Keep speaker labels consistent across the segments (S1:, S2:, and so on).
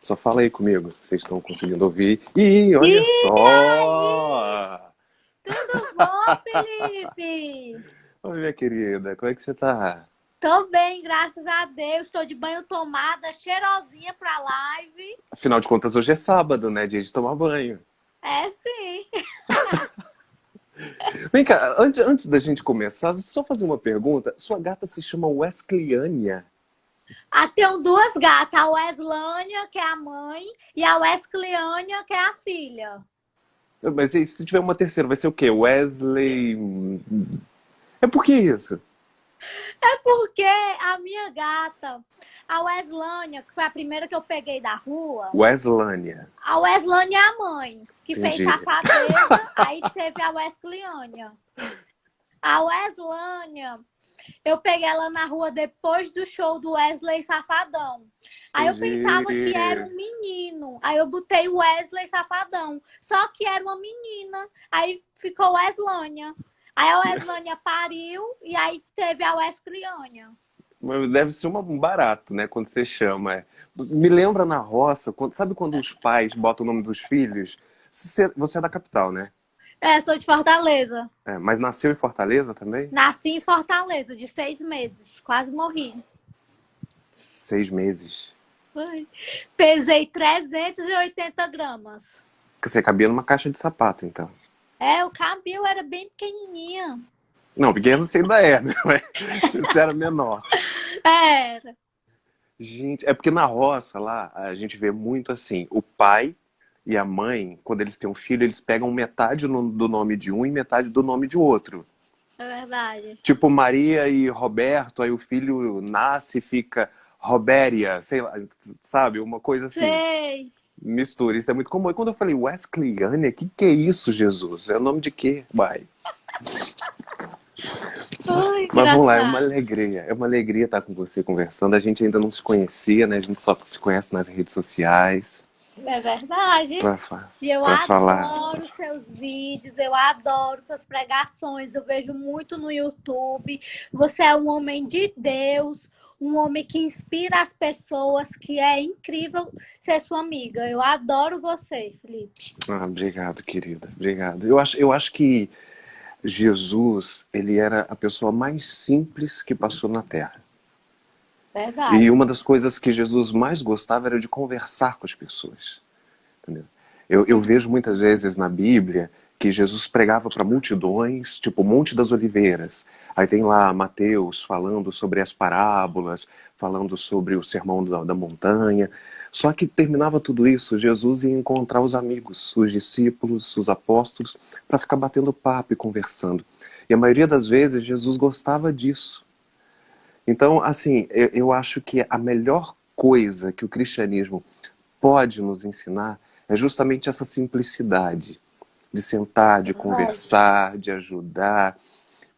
S1: Só fala aí comigo, vocês estão conseguindo ouvir. Ih, olha
S2: E aí?
S1: só!
S2: Tudo bom, Felipe?
S1: Oi, minha querida, como é que você tá?
S2: Tô bem, graças a Deus. Tô de banho tomada, cheirosinha pra live.
S1: Afinal de contas, hoje é sábado, né? Dia de tomar banho.
S2: É sim.
S1: Vem cá, antes da gente começar, só fazer uma pergunta. Sua gata se chama Wesleyania.
S2: Tenho duas gatas, a Weslânia, que é a mãe, e a Wesleyânia, que é a filha.
S1: Mas e se tiver uma terceira, vai ser o quê? Wesley. É por que isso?
S2: É porque a minha gata, a Weslânia, que foi a primeira que eu peguei da rua,
S1: Weslânia.
S2: a Weslânia é a mãe, que fez
S1: Entendi.
S2: safadeza, aí teve a Wesleyânia. A Weslânia, eu peguei ela na rua depois do show do Wesley Safadão. Aí eu pensava que era
S1: Entendi.
S2: um menino. Aí eu botei o Wesley Safadão. Só que era uma menina. Aí ficou Weslânia. Aí a Weslânia pariu e aí teve a Wesleyânia.
S1: Mas deve ser um barato, né? Quando você chama. Me lembra na roça, sabe quando os pais botam o nome dos filhos? Você é da capital, né?
S2: É, sou de Fortaleza.
S1: É, mas nasceu em Fortaleza também?
S2: Nasci em Fortaleza, de 6 meses. Quase morri.
S1: 6 meses.
S2: Ai. Pesei 380 gramas.
S1: Que você cabia numa caixa de sapato, então.
S2: É, o cabelo era bem pequenininha.
S1: Não, pequeno você ainda é, né? Mas você era menor.
S2: Era.
S1: Gente, é porque na roça lá, a gente vê muito assim, o pai e a mãe, quando eles têm um filho, eles pegam metade do nome de um e metade do nome de outro.
S2: É verdade.
S1: Tipo Maria e Roberto, aí o filho nasce e fica Robéria, sei lá, sabe? Uma coisa assim.
S2: Sei.
S1: Mistura, isso é muito comum. E quando eu falei Wesleyane, que é isso, Jesus? É o nome de quê? Vai.
S2: Ai,
S1: Mas vamos lá,
S2: engraçado.
S1: é uma alegria estar com você conversando. A gente ainda não se conhecia, né? A gente só se conhece nas redes sociais.
S2: É verdade.
S1: Pra,
S2: E eu
S1: pra falar.
S2: adoro seus vídeos, eu adoro suas pregações, eu vejo muito no YouTube. Você é um homem de Deus, um homem que inspira as pessoas, que é incrível ser sua amiga. Eu adoro você, Felipe.
S1: Ah, obrigado, querida. Obrigado. Eu acho que Jesus, ele era a pessoa mais simples que passou na Terra. E
S2: Verdade.
S1: uma das coisas que Jesus mais gostava era de conversar com as pessoas. Entendeu? Eu vejo muitas vezes na Bíblia que Jesus pregava para multidões, tipo o Monte das Oliveiras. Aí tem lá Mateus falando sobre as parábolas, falando sobre o sermão da montanha. Só que terminava tudo isso, Jesus ia encontrar os amigos, os discípulos, os apóstolos, para ficar batendo papo e conversando. E a maioria das vezes Jesus gostava disso. Então, assim, eu acho que a melhor coisa que o cristianismo pode nos ensinar é justamente essa simplicidade de sentar, de
S2: Verdade.
S1: conversar, de ajudar,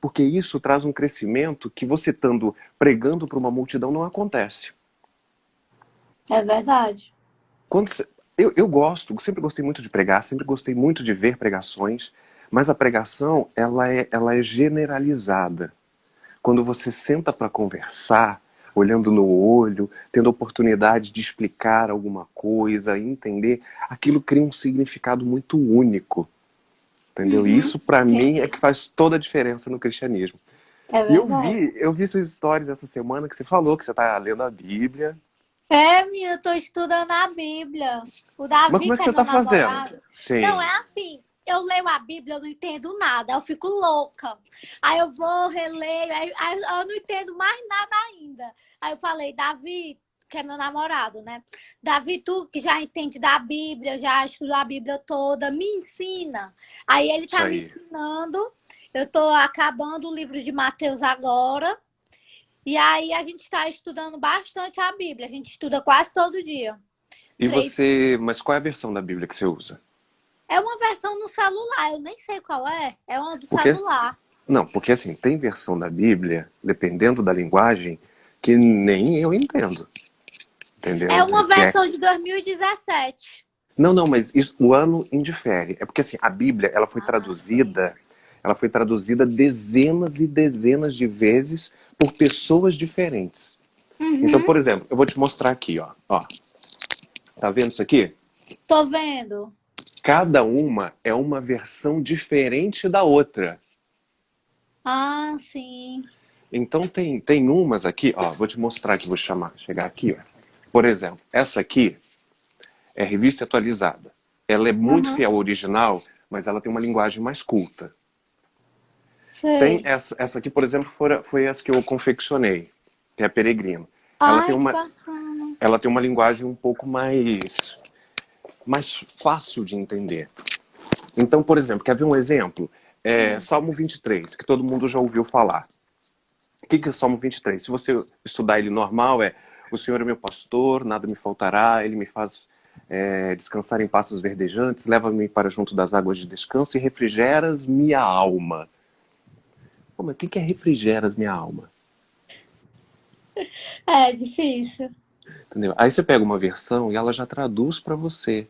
S1: porque isso traz um crescimento que você estando pregando para uma multidão não acontece.
S2: É verdade.
S1: Quando eu gosto, sempre gostei muito de pregar, sempre gostei muito de ver pregações, mas a pregação ela é generalizada. Quando você senta para conversar, olhando no olho, tendo a oportunidade de explicar alguma coisa, entender, aquilo cria um significado muito único, entendeu? E
S2: Uhum.
S1: isso para mim é
S2: Entendi.
S1: que faz toda a diferença no cristianismo.
S2: É
S1: E eu
S2: verdade.
S1: vi, eu vi suas histórias essa semana que você falou que você está lendo a Bíblia.
S2: É, menina, eu tô estudando a Bíblia. O
S1: Mas
S2: Davi,
S1: como é
S2: que
S1: que
S2: é
S1: você
S2: meu
S1: está fazendo?
S2: namorado. Não,
S1: Sim,
S2: é assim. Eu leio a Bíblia, eu não entendo nada. Eu fico louca. Aí eu vou, releio, aí eu não entendo mais nada ainda. Aí eu falei, Davi, que é meu namorado, né? Davi, tu que já entende da Bíblia, já estudou a Bíblia toda, me ensina. Aí ele
S1: isso
S2: tá me
S1: aí.
S2: ensinando. Eu tô acabando o livro de Mateus agora. E aí a gente está estudando bastante a Bíblia. A gente estuda quase todo dia.
S1: E
S2: Três.
S1: você, mas qual é a versão da Bíblia que você usa?
S2: É uma versão no celular, eu nem sei qual é. É uma do
S1: Porque
S2: celular.
S1: não, porque assim, tem versão da Bíblia, dependendo da linguagem, que nem eu entendo,
S2: É
S1: entendeu?
S2: uma
S1: Que é
S2: versão de 2017.
S1: não, não, mas o ano indifere. É porque assim, a Bíblia,
S2: Ah, sim.
S1: ela foi traduzida dezenas e dezenas de vezes por pessoas diferentes. Então,
S2: Uhum.
S1: por exemplo, eu vou te mostrar aqui, ó. Tá vendo isso aqui?
S2: Tô vendo.
S1: Cada uma é uma versão diferente da outra.
S2: Ah, sim.
S1: Então tem umas aqui, ó, vou te mostrar aqui, vou chegar aqui, ó. Por exemplo, essa aqui é revista atualizada. Ela é muito
S2: Aham,
S1: fiel ao original, mas ela tem uma linguagem mais culta. Tem
S2: sei.
S1: essa aqui, por exemplo, foi essa que eu confeccionei, que é a Peregrino. Ela tem
S2: Ai, que
S1: uma,
S2: bacana.
S1: ela tem uma linguagem um pouco mais fácil de entender. Então, por exemplo, quer ver um exemplo?
S2: Hum.
S1: Salmo 23, que todo mundo já ouviu falar. O que é Salmo 23? Se você estudar ele normal, o Senhor é meu pastor, nada me faltará, ele me faz descansar em pastos verdejantes, leva-me para junto das águas de descanso e refrigeras minha alma. Pô, mas o que é refrigeras minha alma?
S2: É difícil.
S1: Entendeu? Aí você pega uma versão e ela já traduz para você.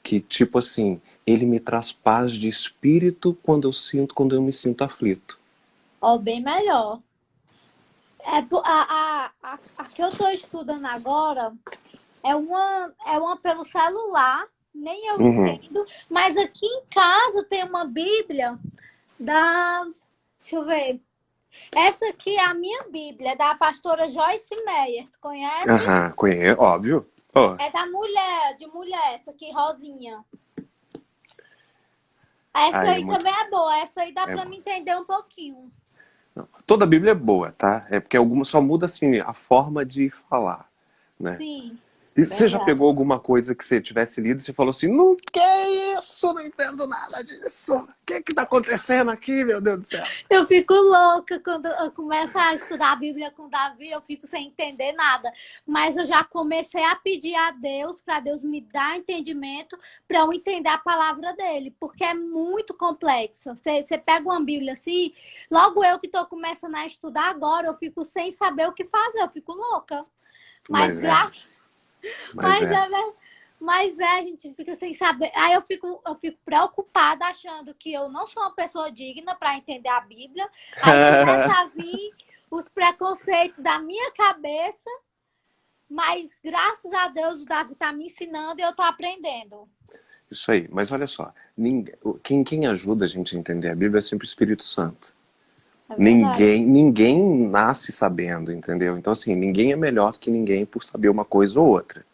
S1: Que tipo assim, ele me traz paz de espírito quando eu me sinto aflito.
S2: Ó, bem melhor. A que eu tô estudando agora é uma pelo celular, nem eu
S1: Uhum.
S2: entendo, mas aqui em casa tem uma Bíblia da. Deixa eu ver. Essa aqui é a minha Bíblia, é da pastora Joyce Meyer. Tu conhece?
S1: Aham, conheço, óbvio. Oh,
S2: É da mulher, de mulher, essa aqui, rosinha. Essa
S1: aí é
S2: aí
S1: muito.
S2: também é boa, essa aí dá
S1: É
S2: pra
S1: bom.
S2: me entender um pouquinho.
S1: Não, toda a Bíblia é boa, tá? É porque algumas só muda assim a forma de falar, né?
S2: Sim,
S1: E você já
S2: verdade.
S1: pegou alguma coisa que você tivesse lido e você falou assim, não, que isso? Não entendo nada disso. O que tá acontecendo aqui, meu Deus do céu?
S2: Eu fico louca quando eu começo a estudar a Bíblia com Davi, eu fico sem entender nada. Mas eu já comecei a pedir a Deus, para Deus me dar entendimento, para eu entender a palavra dele, porque é muito complexo. Você pega uma Bíblia assim, logo eu que estou começando a estudar agora, eu fico sem saber o que fazer, eu fico louca. Mas
S1: Mas é,
S2: graças
S1: mas
S2: mas
S1: é.
S2: é, a gente fica sem saber. Aí eu fico preocupada, achando que eu não sou uma pessoa digna para entender a Bíblia. Aí começa a vir os preconceitos da minha cabeça, mas graças a Deus o Davi está me ensinando e eu estou aprendendo.
S1: Isso aí. Mas olha só, quem ajuda a gente a entender a Bíblia é sempre o Espírito Santo.
S2: É verdade.
S1: Ninguém nasce sabendo, entendeu? Então, assim, ninguém é melhor que ninguém por saber uma coisa ou outra.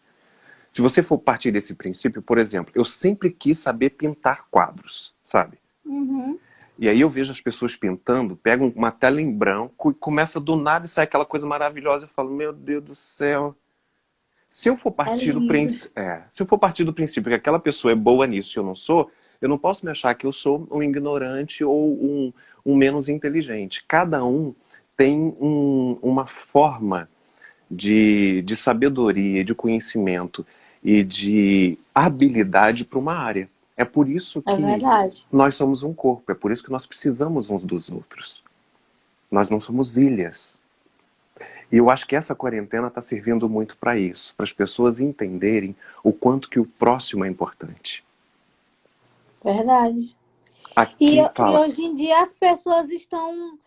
S1: Se você for partir desse princípio, por exemplo, eu sempre quis saber pintar quadros, sabe?
S2: Uhum.
S1: E aí eu vejo as pessoas pintando, pegam uma tela em branco e começa do nada e sai aquela coisa maravilhosa. Eu falo, meu Deus do céu. Se eu for
S2: É
S1: partir do
S2: lindo.
S1: princípio, se eu for partir do princípio que aquela pessoa é boa nisso e eu não sou, eu não posso me achar que eu sou um ignorante ou um menos inteligente. Cada um tem uma forma de sabedoria, de conhecimento e de habilidade para uma área. É por isso
S2: É
S1: que
S2: verdade.
S1: nós somos um corpo, é por isso que nós precisamos uns dos outros. Nós não somos ilhas. E eu acho que essa quarentena está servindo muito para isso, para as pessoas entenderem o quanto que o próximo é importante.
S2: Verdade. E,
S1: Aqui
S2: e
S1: fala.
S2: hoje em dia as pessoas estão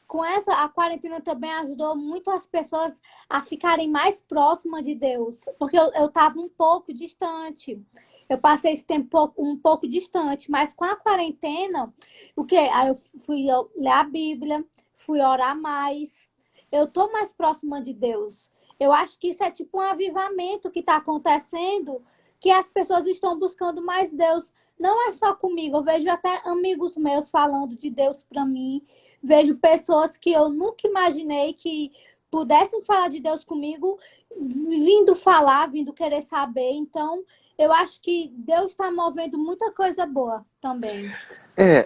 S2: com essa, a quarentena também ajudou muito as pessoas a ficarem mais próximas de Deus, porque eu estava um pouco distante. Eu passei esse tempo um pouco distante, mas com a quarentena, o que? Aí eu fui ler a Bíblia, fui orar mais. Eu tô mais próxima de Deus. Eu acho que isso é tipo um avivamento que está acontecendo, que as pessoas estão buscando mais Deus. Não é só comigo, eu vejo até amigos meus falando de Deus para mim. Vejo pessoas que eu nunca imaginei que pudessem falar de Deus comigo, vindo falar, vindo querer saber. Então, eu acho que Deus está movendo muita coisa boa também.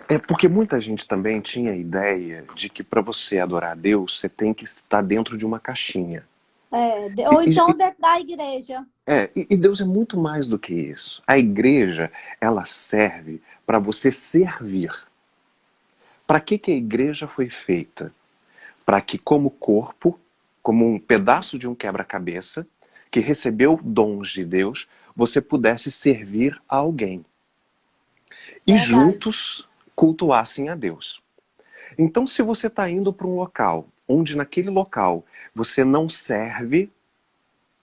S1: É porque muita gente também tinha a ideia de que para você adorar a Deus, você tem que estar dentro de uma caixinha.
S2: Ou
S1: E,
S2: então
S1: e,
S2: dentro da igreja.
S1: e Deus é muito mais do que isso. A igreja, ela serve para você servir. Para que a igreja foi feita? Para que, como corpo, como um pedaço de um quebra-cabeça, que recebeu dons de Deus, você pudesse servir a alguém. E
S2: Verdade.
S1: juntos cultuassem a Deus. Então, se você está indo para um local onde naquele local você não serve,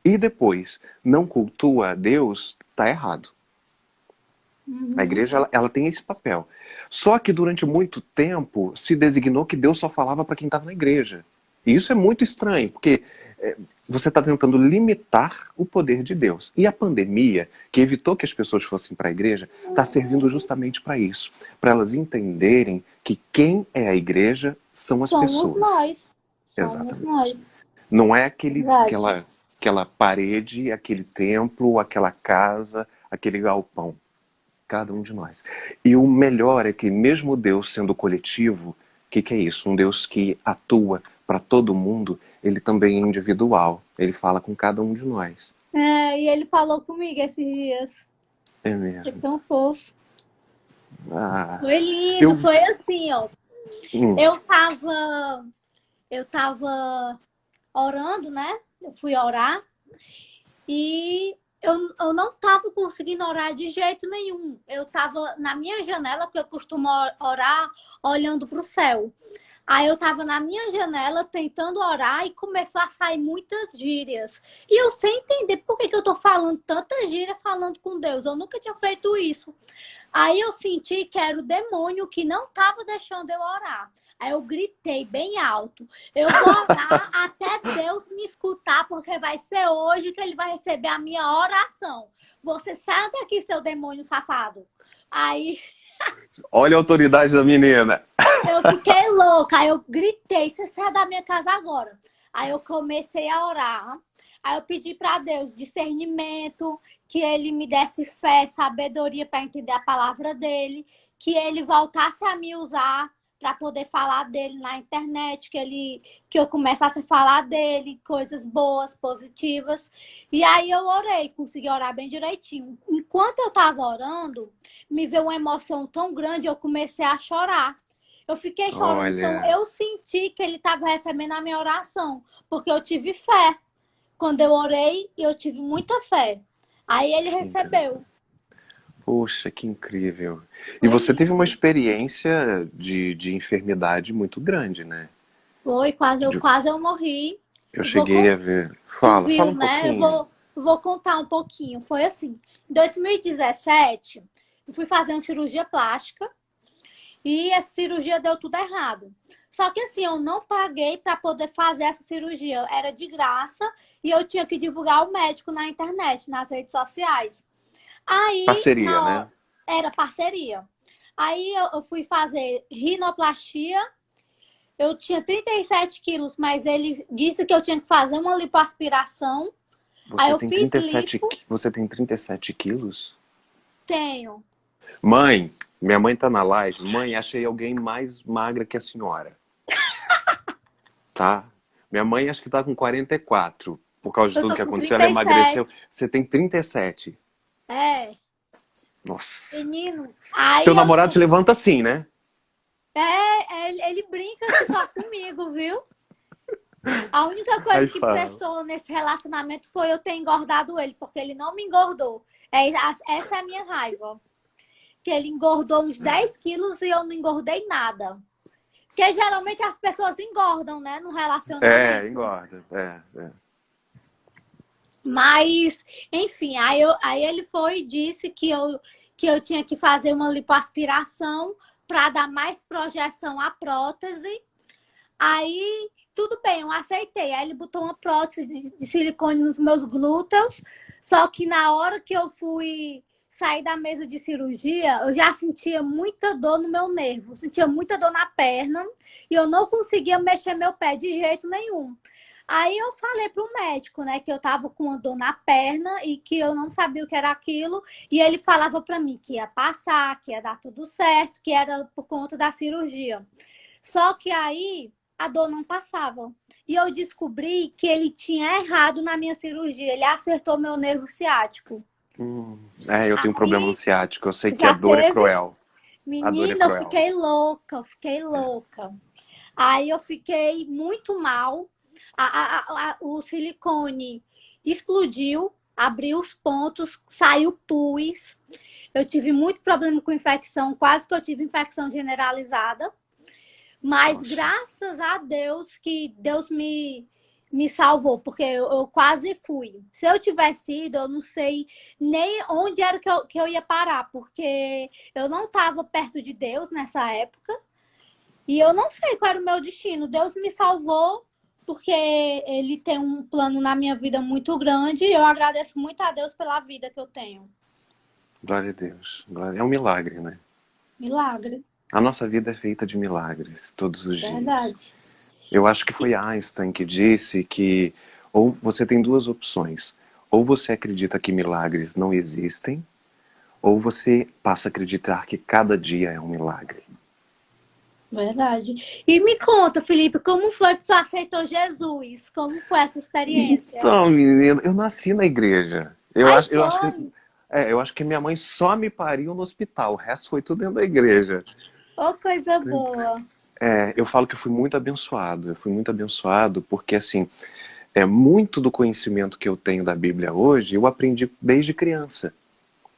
S1: e depois não cultua a Deus, tá errado. A
S2: Uhum.
S1: igreja, ela tem esse papel. Só que durante muito tempo se designou que Deus só falava para quem estava na igreja. E isso é muito estranho, porque você está tentando limitar o poder de Deus. E a pandemia, que evitou que as pessoas fossem para a igreja, está servindo justamente para isso. Para elas entenderem que quem é a igreja são as
S2: Somos
S1: pessoas.
S2: nós. Somos
S1: Exatamente.
S2: nós.
S1: Não é
S2: Verdade.
S1: aquela parede, aquele templo, aquela casa, aquele galpão. Cada um de nós. E o melhor é que, mesmo Deus sendo coletivo, o que é isso? Um Deus que atua para todo mundo, ele também é individual. Ele fala com cada um de nós.
S2: É, e ele falou comigo esses dias.
S1: É
S2: Foi
S1: mesmo.
S2: tão fofo.
S1: Ah,
S2: Foi lindo,
S1: eu.
S2: foi assim, ó.
S1: Hum,
S2: Eu tava, eu tava orando, né? Eu fui orar e eu não tava conseguindo orar de jeito nenhum. Eu tava na minha janela, porque eu costumo orar olhando pro céu. Aí eu tava na minha janela tentando orar e começou a sair muitas gírias. E eu sem entender por que eu tô falando tanta gíria falando com Deus. Eu nunca tinha feito isso. Aí eu senti que era o demônio que não estava deixando eu orar. Aí eu gritei bem alto. Eu vou orar até Deus me escutar, porque vai ser hoje que ele vai receber a minha oração. Você sai daqui, seu demônio safado. Aí
S1: olha a autoridade da menina.
S2: eu fiquei louca. Aí eu gritei, você sai da minha casa agora. Aí eu comecei a orar. Aí eu pedi para Deus discernimento, que ele me desse fé, sabedoria para entender a palavra dele, que ele voltasse a me usar para poder falar dele na internet, que eu começasse a falar dele, coisas boas, positivas. E aí eu orei, consegui orar bem direitinho. Enquanto eu estava orando, me veio uma emoção tão grande, eu comecei a chorar. Eu fiquei chorando, então
S1: Olha,
S2: eu senti que ele estava recebendo a minha oração, porque eu tive fé. Quando eu orei, eu tive muita fé. Aí ele
S1: que incrível.
S2: recebeu.
S1: Poxa, que incrível. E
S2: Foi
S1: você teve uma
S2: lindo.
S1: experiência de enfermidade muito grande, né?
S2: Foi,
S1: De-
S2: quase eu morri.
S1: Eu
S2: Vou,
S1: cheguei a ver.
S2: tu
S1: Fala
S2: viu,
S1: um
S2: né?
S1: pouquinho.
S2: Vou contar um pouquinho. Foi assim, em 2017, eu fui fazer uma cirurgia plástica e essa cirurgia deu tudo errado. Só que assim, eu não paguei para poder fazer essa cirurgia. Era de graça e eu tinha que divulgar o médico na internet, nas redes sociais. Aí,
S1: Parceria, né?
S2: era parceria. Aí eu fui fazer rinoplastia. Eu tinha 37 quilos, mas ele disse que eu tinha que fazer uma lipoaspiração. Aí
S1: Você
S2: eu
S1: tem
S2: fiz
S1: 37,
S2: lipo,
S1: você tem 37 quilos?
S2: tenho.
S1: Mãe, minha mãe tá na live. Mãe, achei alguém mais magra que a senhora, tá? Minha mãe acho que tá com 44. Por causa de
S2: Eu
S1: tudo
S2: tô
S1: que
S2: com
S1: aconteceu, ela
S2: trinta e
S1: emagreceu.
S2: sete.
S1: Você tem 37.
S2: É,
S1: Nossa.
S2: menino.
S1: Teu
S2: Aí eu
S1: namorado te
S2: tô.
S1: levanta assim, né?
S2: Ele brinca que só comigo, viu? A única coisa
S1: Aí
S2: que
S1: fala.
S2: prestou nesse relacionamento foi eu ter engordado ele, porque ele não me engordou. Essa é a minha raiva. Que ele engordou uns 10 quilos e eu não engordei nada. Porque geralmente as pessoas engordam, né, no
S1: É,
S2: relacionamento.
S1: engorda. É.
S2: Mas, enfim, aí ele foi e disse que eu tinha que fazer uma lipoaspiração para dar mais projeção à prótese. Aí, tudo bem, eu aceitei. Aí ele botou uma prótese de silicone nos meus glúteos. Só que na hora que eu fui sair da mesa de cirurgia, eu já sentia muita dor no meu nervo, sentia muita dor na perna e eu não conseguia mexer meu pé de jeito nenhum. Aí eu falei pro médico, né, que eu tava com uma dor na perna e que eu não sabia o que era aquilo, e ele falava para mim que ia passar, que ia dar tudo certo, que era por conta da cirurgia. Só que aí a dor não passava. E eu descobri que ele tinha errado na minha cirurgia, ele acertou meu nervo ciático.
S1: Eu tenho um problema no
S2: Aí
S1: ciático. Eu sei que a
S2: já
S1: dor é
S2: teve,
S1: cruel. A dor é
S2: menina,
S1: cruel.
S2: eu fiquei louca. Aí eu fiquei muito mal. O silicone explodiu, abriu os pontos, saiu pus. Eu tive muito problema com infecção, quase que eu tive infecção generalizada. Mas
S1: Nossa.
S2: graças a Deus que Deus me salvou, porque eu quase fui. Se eu tivesse ido, eu não sei nem onde era que eu ia parar, porque eu não estava perto de Deus nessa época e eu não sei qual era o meu destino. Deus me salvou porque Ele tem um plano na minha vida muito grande e eu agradeço muito a Deus pela vida que eu tenho.
S1: Glória a Deus. É um milagre, né?
S2: Milagre.
S1: A nossa vida é feita de milagres, todos os dias.
S2: Verdade.
S1: Eu acho que foi Einstein que disse que ou você tem duas opções. Ou você acredita que milagres não existem, ou você passa a acreditar que cada dia é um milagre.
S2: Verdade. E me conta, Felipe, como foi que tu aceitou Jesus? Como foi essa experiência?
S1: Então, menino, eu nasci na igreja.
S2: Ai,
S1: Eu acho que,
S2: foi!
S1: eu acho que minha mãe só me pariu no hospital. O resto foi tudo dentro da igreja.
S2: Oh, coisa boa.
S1: Eu falo que eu fui muito abençoado. Eu fui muito abençoado porque, assim, muito do conhecimento que eu tenho da Bíblia hoje, eu aprendi desde criança.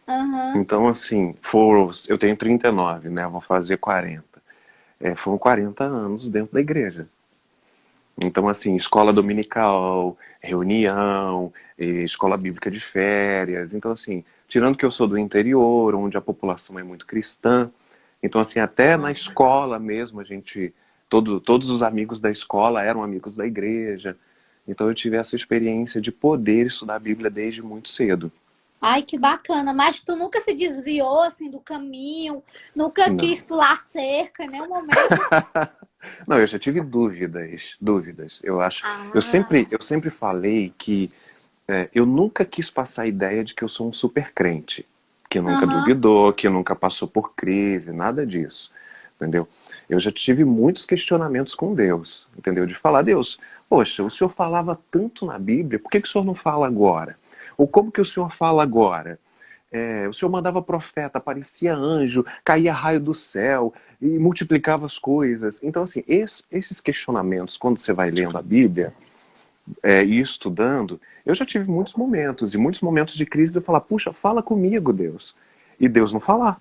S2: Aham.
S1: Então, assim, eu tenho 39, né? Vou fazer 40. Foram 40 anos dentro da igreja. Então, assim, escola dominical, reunião, escola bíblica de férias. Então, assim, tirando que eu sou do interior, onde a população é muito cristã, então, assim, até na escola mesmo, todos os amigos da escola eram amigos da igreja. Então, eu tive essa experiência de poder estudar a Bíblia desde muito cedo.
S2: Ai, que bacana. Mas tu nunca se desviou, assim, do caminho? Nunca
S1: Não.
S2: quis pular cerca em nenhum momento?
S1: Não, eu já tive dúvidas.
S2: Ah,
S1: Eu sempre falei que eu nunca quis passar a ideia de que eu sou um super crente, que nunca
S2: aham.
S1: duvidou, que nunca passou por crise, nada disso, entendeu? Eu já tive muitos questionamentos com Deus, entendeu? De falar, Deus, poxa, o Senhor falava tanto na Bíblia, por que que o Senhor não fala agora? Ou como que o Senhor fala agora? O Senhor mandava profeta, aparecia anjo, caía raio do céu e multiplicava as coisas. Então, assim, esses questionamentos, quando você vai lendo a Bíblia e estudando, eu já tive muitos momentos, e muitos momentos de crise de eu falar, puxa, fala comigo, Deus. E Deus não falar.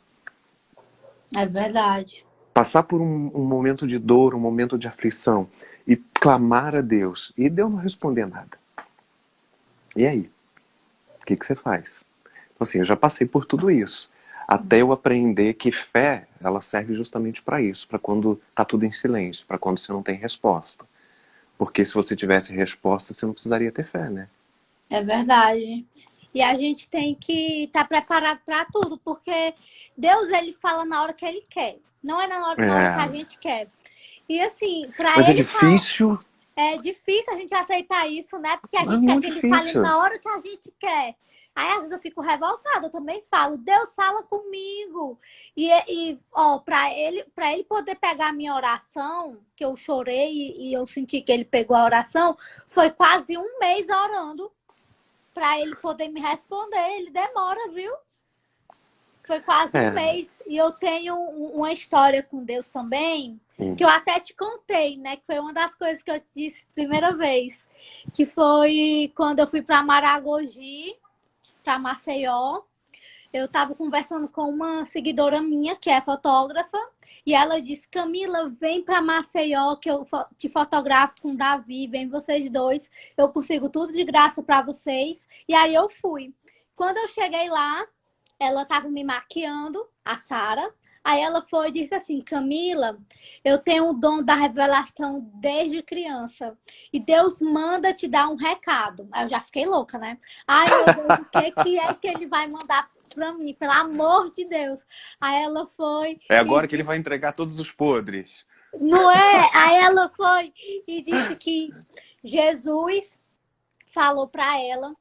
S2: É verdade.
S1: Passar por um momento de dor, um momento de aflição, e clamar a Deus, e Deus não responder nada. E aí? O que você faz? Então, assim, eu já passei por tudo isso. Até eu aprender que fé, ela serve justamente para isso, para quando tá tudo em silêncio, para quando você não tem resposta. Porque se você tivesse resposta, você não precisaria ter fé, né?
S2: É verdade. E a gente tem que estar preparado para tudo, porque Deus, ele fala na hora que ele quer. Não é na hora que a
S1: É,
S2: gente quer. E assim, para
S1: mas é
S2: ele falar,
S1: difícil,
S2: é difícil a gente aceitar isso, né? Porque a
S1: é
S2: gente quer que
S1: muito
S2: ele fale
S1: difícil.
S2: na hora que a gente quer. Aí às vezes eu fico revoltada, eu também falo, Deus fala comigo. Ó, para ele poder pegar a minha oração, que eu chorei e eu senti que ele pegou a oração, foi quase um mês orando para ele poder me responder. Ele demora, viu? Foi quase um
S1: É.
S2: mês. E eu tenho uma história com Deus também, que
S1: Hum.
S2: eu até te contei, né? Que foi uma das coisas que eu te disse primeira vez. Que foi quando eu fui para Maragogi, para Maceió. Eu estava conversando com uma seguidora minha, que é fotógrafa, e ela disse, Camila, vem para Maceió, que eu te fotografo com o Davi, vem vocês dois, eu consigo tudo de graça para vocês. E aí eu fui. Quando eu cheguei lá, ela estava me maquiando, a Sara. Aí ela foi e disse assim, Camila, eu tenho o dom da revelação desde criança. E Deus manda te dar um recado. Aí eu já fiquei louca, né? Ai, meu Deus, o que é que ele vai mandar pra mim? Pelo amor de Deus. Aí ela foi
S1: É
S2: e
S1: agora que ele vai
S2: disse,
S1: entregar todos os podres.
S2: não é? Aí ela foi e disse que Jesus falou para ela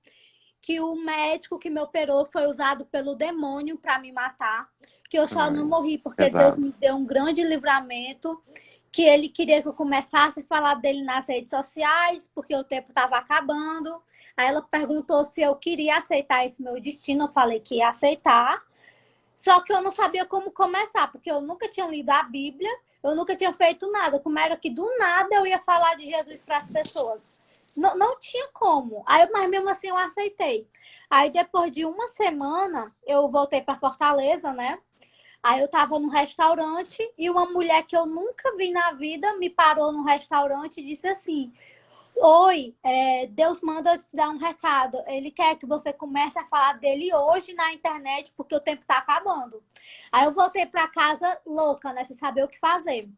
S2: que o médico que me operou foi usado pelo demônio para me matar, que eu só não
S1: Ai,
S2: morri porque Deus
S1: pesado.
S2: me deu um grande livramento, que ele queria que eu começasse a falar dele nas redes sociais, porque o tempo estava acabando. Aí ela perguntou se eu queria aceitar esse meu destino, eu falei que ia aceitar, só que eu não sabia como começar, porque eu nunca tinha lido a Bíblia, eu nunca tinha feito nada, como era que do nada eu ia falar de Jesus para as pessoas. Não, não tinha como. Aí, mas mesmo assim eu aceitei. Aí depois de uma semana, eu voltei para Fortaleza, né? Aí eu tava no restaurante e uma mulher que eu nunca vi na vida me parou no restaurante e disse assim: Oi, Deus manda eu te dar um recado. Ele quer que você comece a falar dele hoje na internet, porque o tempo tá acabando. Aí eu voltei pra casa louca, né? Sem saber o que fazer.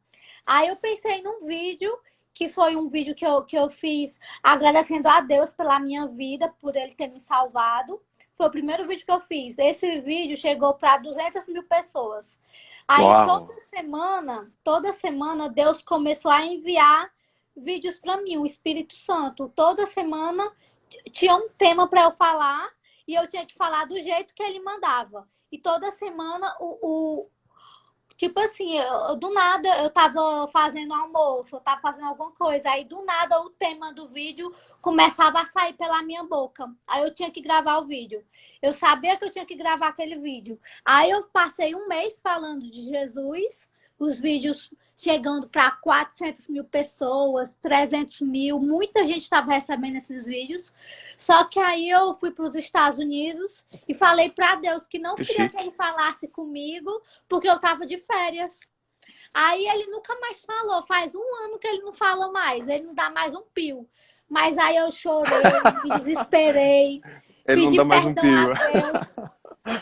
S2: Aí eu pensei num vídeo, que foi um vídeo que eu fiz agradecendo a Deus pela minha vida, por ele ter me salvado. Foi o primeiro vídeo que eu fiz. Esse vídeo chegou para 200 mil pessoas. Aí
S1: Uau!
S2: toda semana, Deus começou a enviar vídeos para mim, o Espírito Santo. Toda semana tinha um tema para eu falar e eu tinha que falar do jeito que ele mandava. E toda semana tipo assim, do nada eu tava fazendo almoço, eu tava fazendo alguma coisa, aí do nada o tema do vídeo começava a sair pela minha boca. Aí eu tinha que gravar o vídeo. Eu sabia que eu tinha que gravar aquele vídeo. Aí eu passei um mês falando de Jesus, os vídeos chegando para 400 mil pessoas, 300 mil, muita gente estava recebendo esses vídeos. Só que aí eu fui para os Estados Unidos e falei para Deus que não
S1: Que
S2: queria que
S1: chique.
S2: ele falasse comigo, porque eu tava de férias. Aí ele nunca mais falou, faz um ano que ele não fala mais, ele não dá mais um pio. Mas aí eu chorei, me desesperei,
S1: Ele não
S2: pedi
S1: dá mais um
S2: perdão a
S1: pio.
S2: Deus.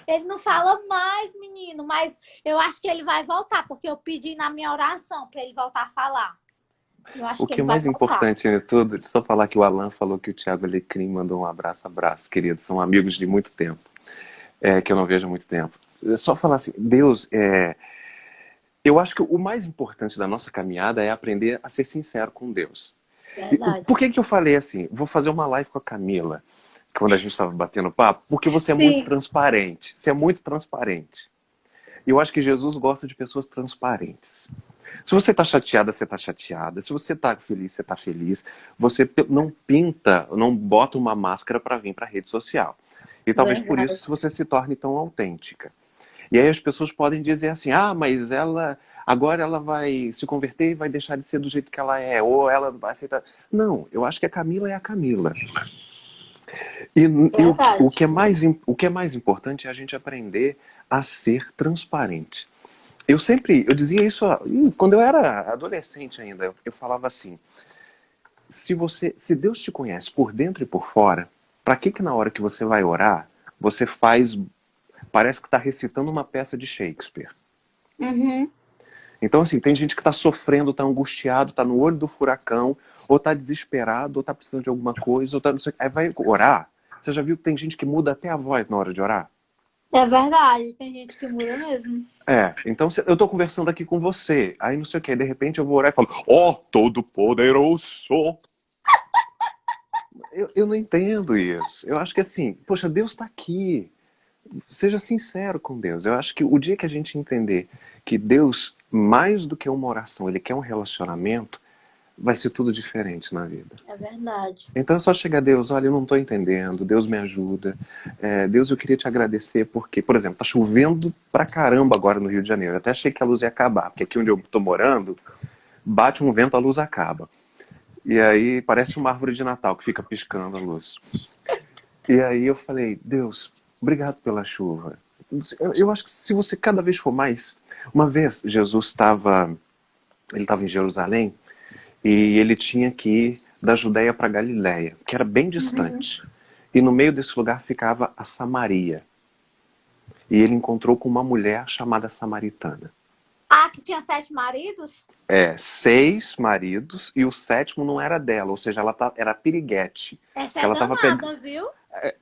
S2: Ele não fala mais, menino, mas eu acho que ele vai voltar, porque eu pedi na minha oração para ele voltar a falar. Eu acho
S1: O
S2: que
S1: que
S2: ele
S1: é
S2: vai
S1: mais
S2: voltar.
S1: importante de tudo, deixa eu só falar que o Alan falou que o Thiago Alecrim mandou um abraço, abraço, querido. São amigos de muito tempo, que eu não vejo há muito tempo. Só falar assim, Deus, eu acho que o mais importante da nossa caminhada é aprender a ser sincero com Deus. E
S2: Verdade.
S1: por que que eu falei assim? Vou fazer uma live com a Camila, quando a gente estava batendo papo, porque você é muito
S2: Sim,
S1: transparente. Você é muito transparente. E eu acho que Jesus gosta de pessoas transparentes. Se você está chateada, você está chateada. Se você está feliz, você está feliz. Você não pinta, não bota uma máscara para vir para a rede social. E talvez por
S2: verdade.
S1: isso você se torne tão autêntica. E aí as pessoas podem dizer assim, ah, mas ela agora ela vai se converter e vai deixar de ser do jeito que ela é, ou ela vai aceitar. Não, eu acho que a Camila é a Camila. E o
S2: Verdade.
S1: que é mais importante é a gente aprender a ser transparente. Eu dizia isso quando eu era adolescente ainda, eu falava assim, se Deus te conhece por dentro e por fora, para que na hora que você vai orar, você parece que está recitando uma peça de Shakespeare?
S2: Uhum.
S1: Então, assim, tem gente que está sofrendo, está angustiado, está no olho do furacão, ou está desesperado, ou está precisando de alguma coisa, ou tá não sei, aí vai orar. Você já viu que tem gente que muda até a voz na hora de orar?
S2: É verdade, tem gente que muda mesmo.
S1: Então eu tô conversando aqui com você, aí não sei o que, de repente eu vou orar e falo, ó, Todo-Poderoso. Eu não entendo isso. Eu acho que assim, poxa, Deus está aqui. Seja sincero com Deus. Eu acho que o dia que a gente entender que Deus, mais do que uma oração, Ele quer um relacionamento, vai ser tudo diferente na vida.
S2: É verdade.
S1: Então é só chegar a Deus, olha, eu não estou entendendo, Deus me ajuda. Deus, eu queria te agradecer porque, por exemplo, tá chovendo pra caramba agora no Rio de Janeiro. Eu até achei que a luz ia acabar, porque aqui onde eu tô morando, bate um vento, a luz acaba. E aí parece uma árvore de Natal que fica piscando a luz. E aí eu falei, Deus, obrigado pela chuva. Eu acho que se você cada vez for mais... Uma vez Jesus ele estava em Jerusalém e ele tinha que ir da Judéia para Galiléia, que era bem
S2: Uhum.
S1: distante. E no meio desse lugar ficava a Samaria. E ele encontrou com uma mulher chamada samaritana.
S2: Ah, que tinha 7 maridos?
S1: 6 maridos e o sétimo não era dela, ou seja, era piriguete.
S2: Essa
S1: Que
S2: é
S1: ela
S2: danada, viu?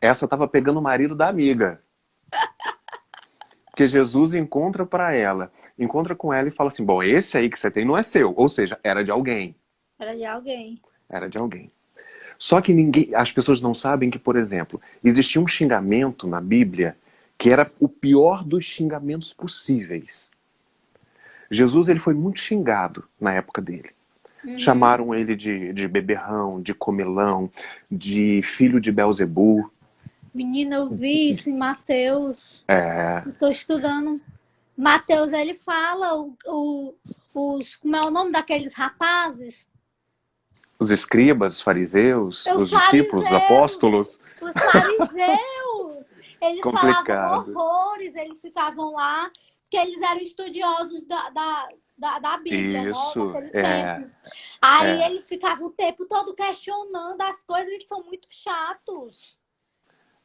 S1: essa estava pegando o marido da amiga. Porque Jesus encontra com ela e fala assim, bom, esse aí que você tem não é seu, ou seja, era de alguém.
S2: Era de alguém.
S1: Era de alguém. Só que as pessoas não sabem que, por exemplo, existia um xingamento na Bíblia que era o pior dos xingamentos possíveis. Jesus ele foi muito xingado na época dele.
S2: Uhum.
S1: Chamaram ele de beberrão, de comelão, de filho de Belzebu.
S2: Menina, eu vi isso em Mateus.
S1: É,
S2: Eu tô estudando. Mateus, ele fala como é o nome daqueles rapazes?
S1: os escribas, os fariseus,
S2: Os
S1: os discípulos, os
S2: fariseus.
S1: apóstolos.
S2: Os fariseus. Eles falavam
S1: Complicado.
S2: horrores, eles ficavam lá porque eles eram estudiosos da Bíblia, né?
S1: Isso,
S2: Naquele tempo. Aí
S1: é.
S2: eles ficavam o tempo todo questionando as coisas, eles são muito chatos.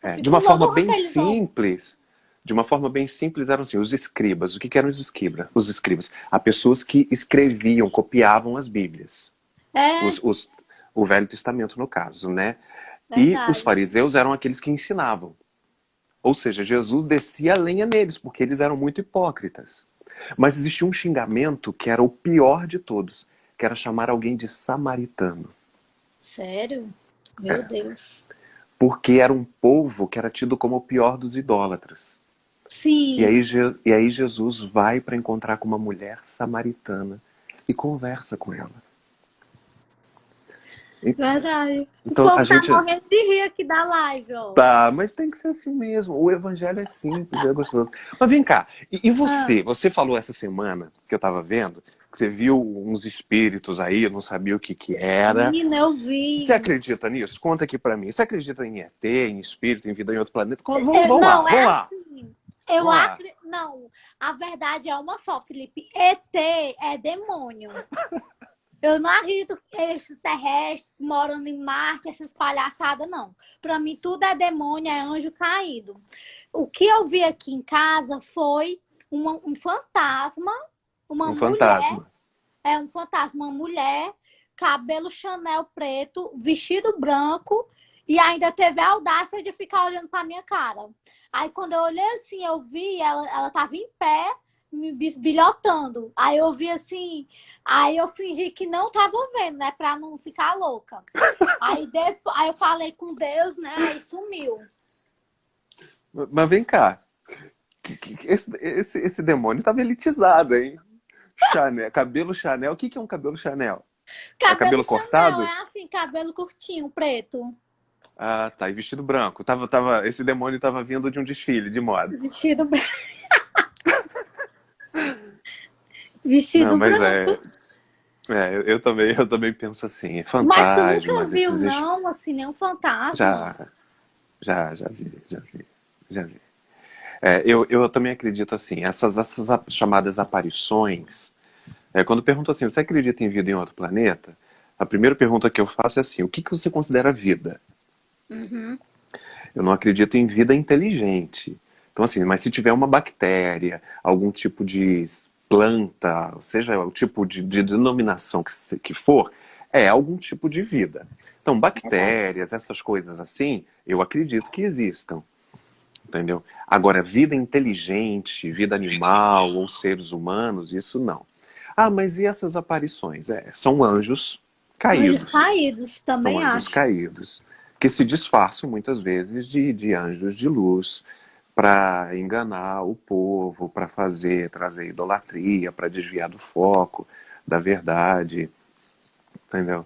S2: Eu
S1: De
S2: fico
S1: uma forma
S2: louca com
S1: bem
S2: aqueles homens.
S1: simples, de uma forma bem simples eram assim, os escribas. O que eram os escribas? Os escribas, as pessoas que escreviam, copiavam as Bíblias,
S2: É,
S1: os, os, o Velho Testamento no caso, né? E os
S2: verdade.
S1: fariseus eram aqueles que ensinavam. Ou seja, Jesus descia a lenha neles, porque eles eram muito hipócritas. Mas existia um xingamento que era o pior de todos, que era chamar alguém de samaritano.
S2: Sério? Meu Deus.
S1: Porque era um povo que era tido como o pior dos idólatras. E
S2: Sim,
S1: aí, e aí Jesus vai para encontrar com uma mulher samaritana e conversa com ela.
S2: verdade. O
S1: Então a
S2: povo tá
S1: gente.
S2: morrendo de rir aqui da live, ó.
S1: Tá, mas tem que ser assim mesmo. O evangelho é simples, é gostoso. Mas vem cá, e
S2: Ah,
S1: você? Você falou essa semana que eu tava vendo, que você viu uns espíritos aí, não sabia o que que era.
S2: menina, eu
S1: Você
S2: vi.
S1: acredita nisso? Conta aqui pra mim. Você acredita em ET, em espírito, em vida em outro planeta? Vamos lá,
S2: Não, é
S1: vamos lá.
S2: assim. Eu
S1: Vamos lá.
S2: acredito. Não, a verdade é uma só, Felipe. ET é demônio. Eu não acredito que extraterrestres morando em Marte, essas palhaçadas, não. Pra mim, tudo é demônio, é anjo caído. O que eu vi aqui em casa foi um fantasma, uma
S1: Um
S2: mulher.
S1: fantasma.
S2: É um fantasma, uma mulher, cabelo Chanel preto, vestido branco e ainda teve a audácia de ficar olhando pra minha cara. Aí quando eu olhei assim, eu vi ela tava em pé, me bisbilhotando. Aí eu vi assim, aí eu fingi que não tava vendo, né, pra não ficar louca. Aí, depois, aí eu falei com Deus, né, aí sumiu.
S1: Mas vem cá. Esse demônio tava elitizado, hein? Chanel, cabelo Chanel. O que é um cabelo Chanel? É
S2: Cabelo
S1: cabelo
S2: Chanel,
S1: cortado?
S2: é assim, cabelo curtinho, preto.
S1: Ah, tá. E vestido branco. Esse demônio tava vindo de um desfile de moda.
S2: Vestido branco.
S1: Não,
S2: Vestido
S1: mas
S2: branco.
S1: eu também penso assim,
S2: Mas tu nunca
S1: fantasmas,
S2: viu, não, assim, nenhum fantasma?
S1: já, já vi, já vi, já vi. Eu também acredito assim, essas chamadas aparições, quando pergunto assim, você acredita em vida em outro planeta? A primeira pergunta que eu faço é assim, o que que você considera vida?
S2: Uhum.
S1: Eu não acredito em vida inteligente. Então, assim, mas se tiver uma bactéria, algum tipo de planta, seja o tipo de denominação que for, é algum tipo de vida. Então,
S2: Verdade.
S1: bactérias, essas coisas assim, eu acredito que existam. Entendeu? Agora, vida inteligente, vida animal ou seres humanos, isso não. Ah, mas e essas aparições? São anjos
S2: Anjos
S1: caídos.
S2: caídos,
S1: São
S2: também
S1: anjos
S2: acho.
S1: caídos, que se disfarçam muitas vezes de anjos de luz para enganar o povo, para trazer idolatria, para desviar do foco, da verdade, entendeu?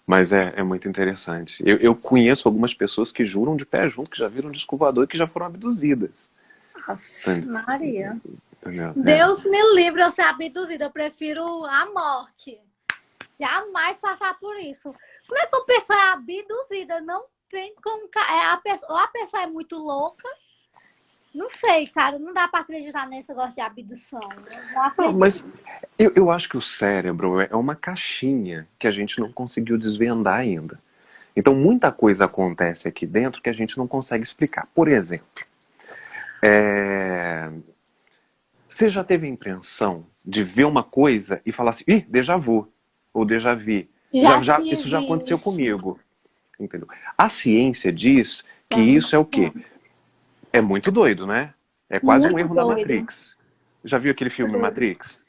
S1: Mas é muito interessante. Eu conheço algumas pessoas que juram de pé junto, que já viram disco voador e que já foram abduzidas.
S2: Aff, Maria.
S1: Entendeu?
S2: Deus me livre eu ser abduzida. Eu prefiro a morte. Jamais passar por isso. Como é que uma pessoa é abduzida? Não tem como. Ou a pessoa é muito louca. Não sei, cara. Não dá pra acreditar nesse negócio de abdução. Eu não
S1: Não,
S2: acredito.
S1: mas eu acho que o cérebro é uma caixinha que a gente não conseguiu desvendar ainda. Então, muita coisa acontece aqui dentro que a gente não consegue explicar. Por exemplo, é, você já teve a impressão de ver uma coisa e falar assim, ih, déjà vu, ou déjà vu.
S2: Já
S1: Isso já
S2: tive
S1: aconteceu
S2: isso.
S1: comigo. Entendeu? A ciência diz que
S2: Também.
S1: isso é o quê? É muito doido, né? É quase um
S2: Muito
S1: erro da
S2: doido.
S1: Matrix. Já viu aquele filme Matrix?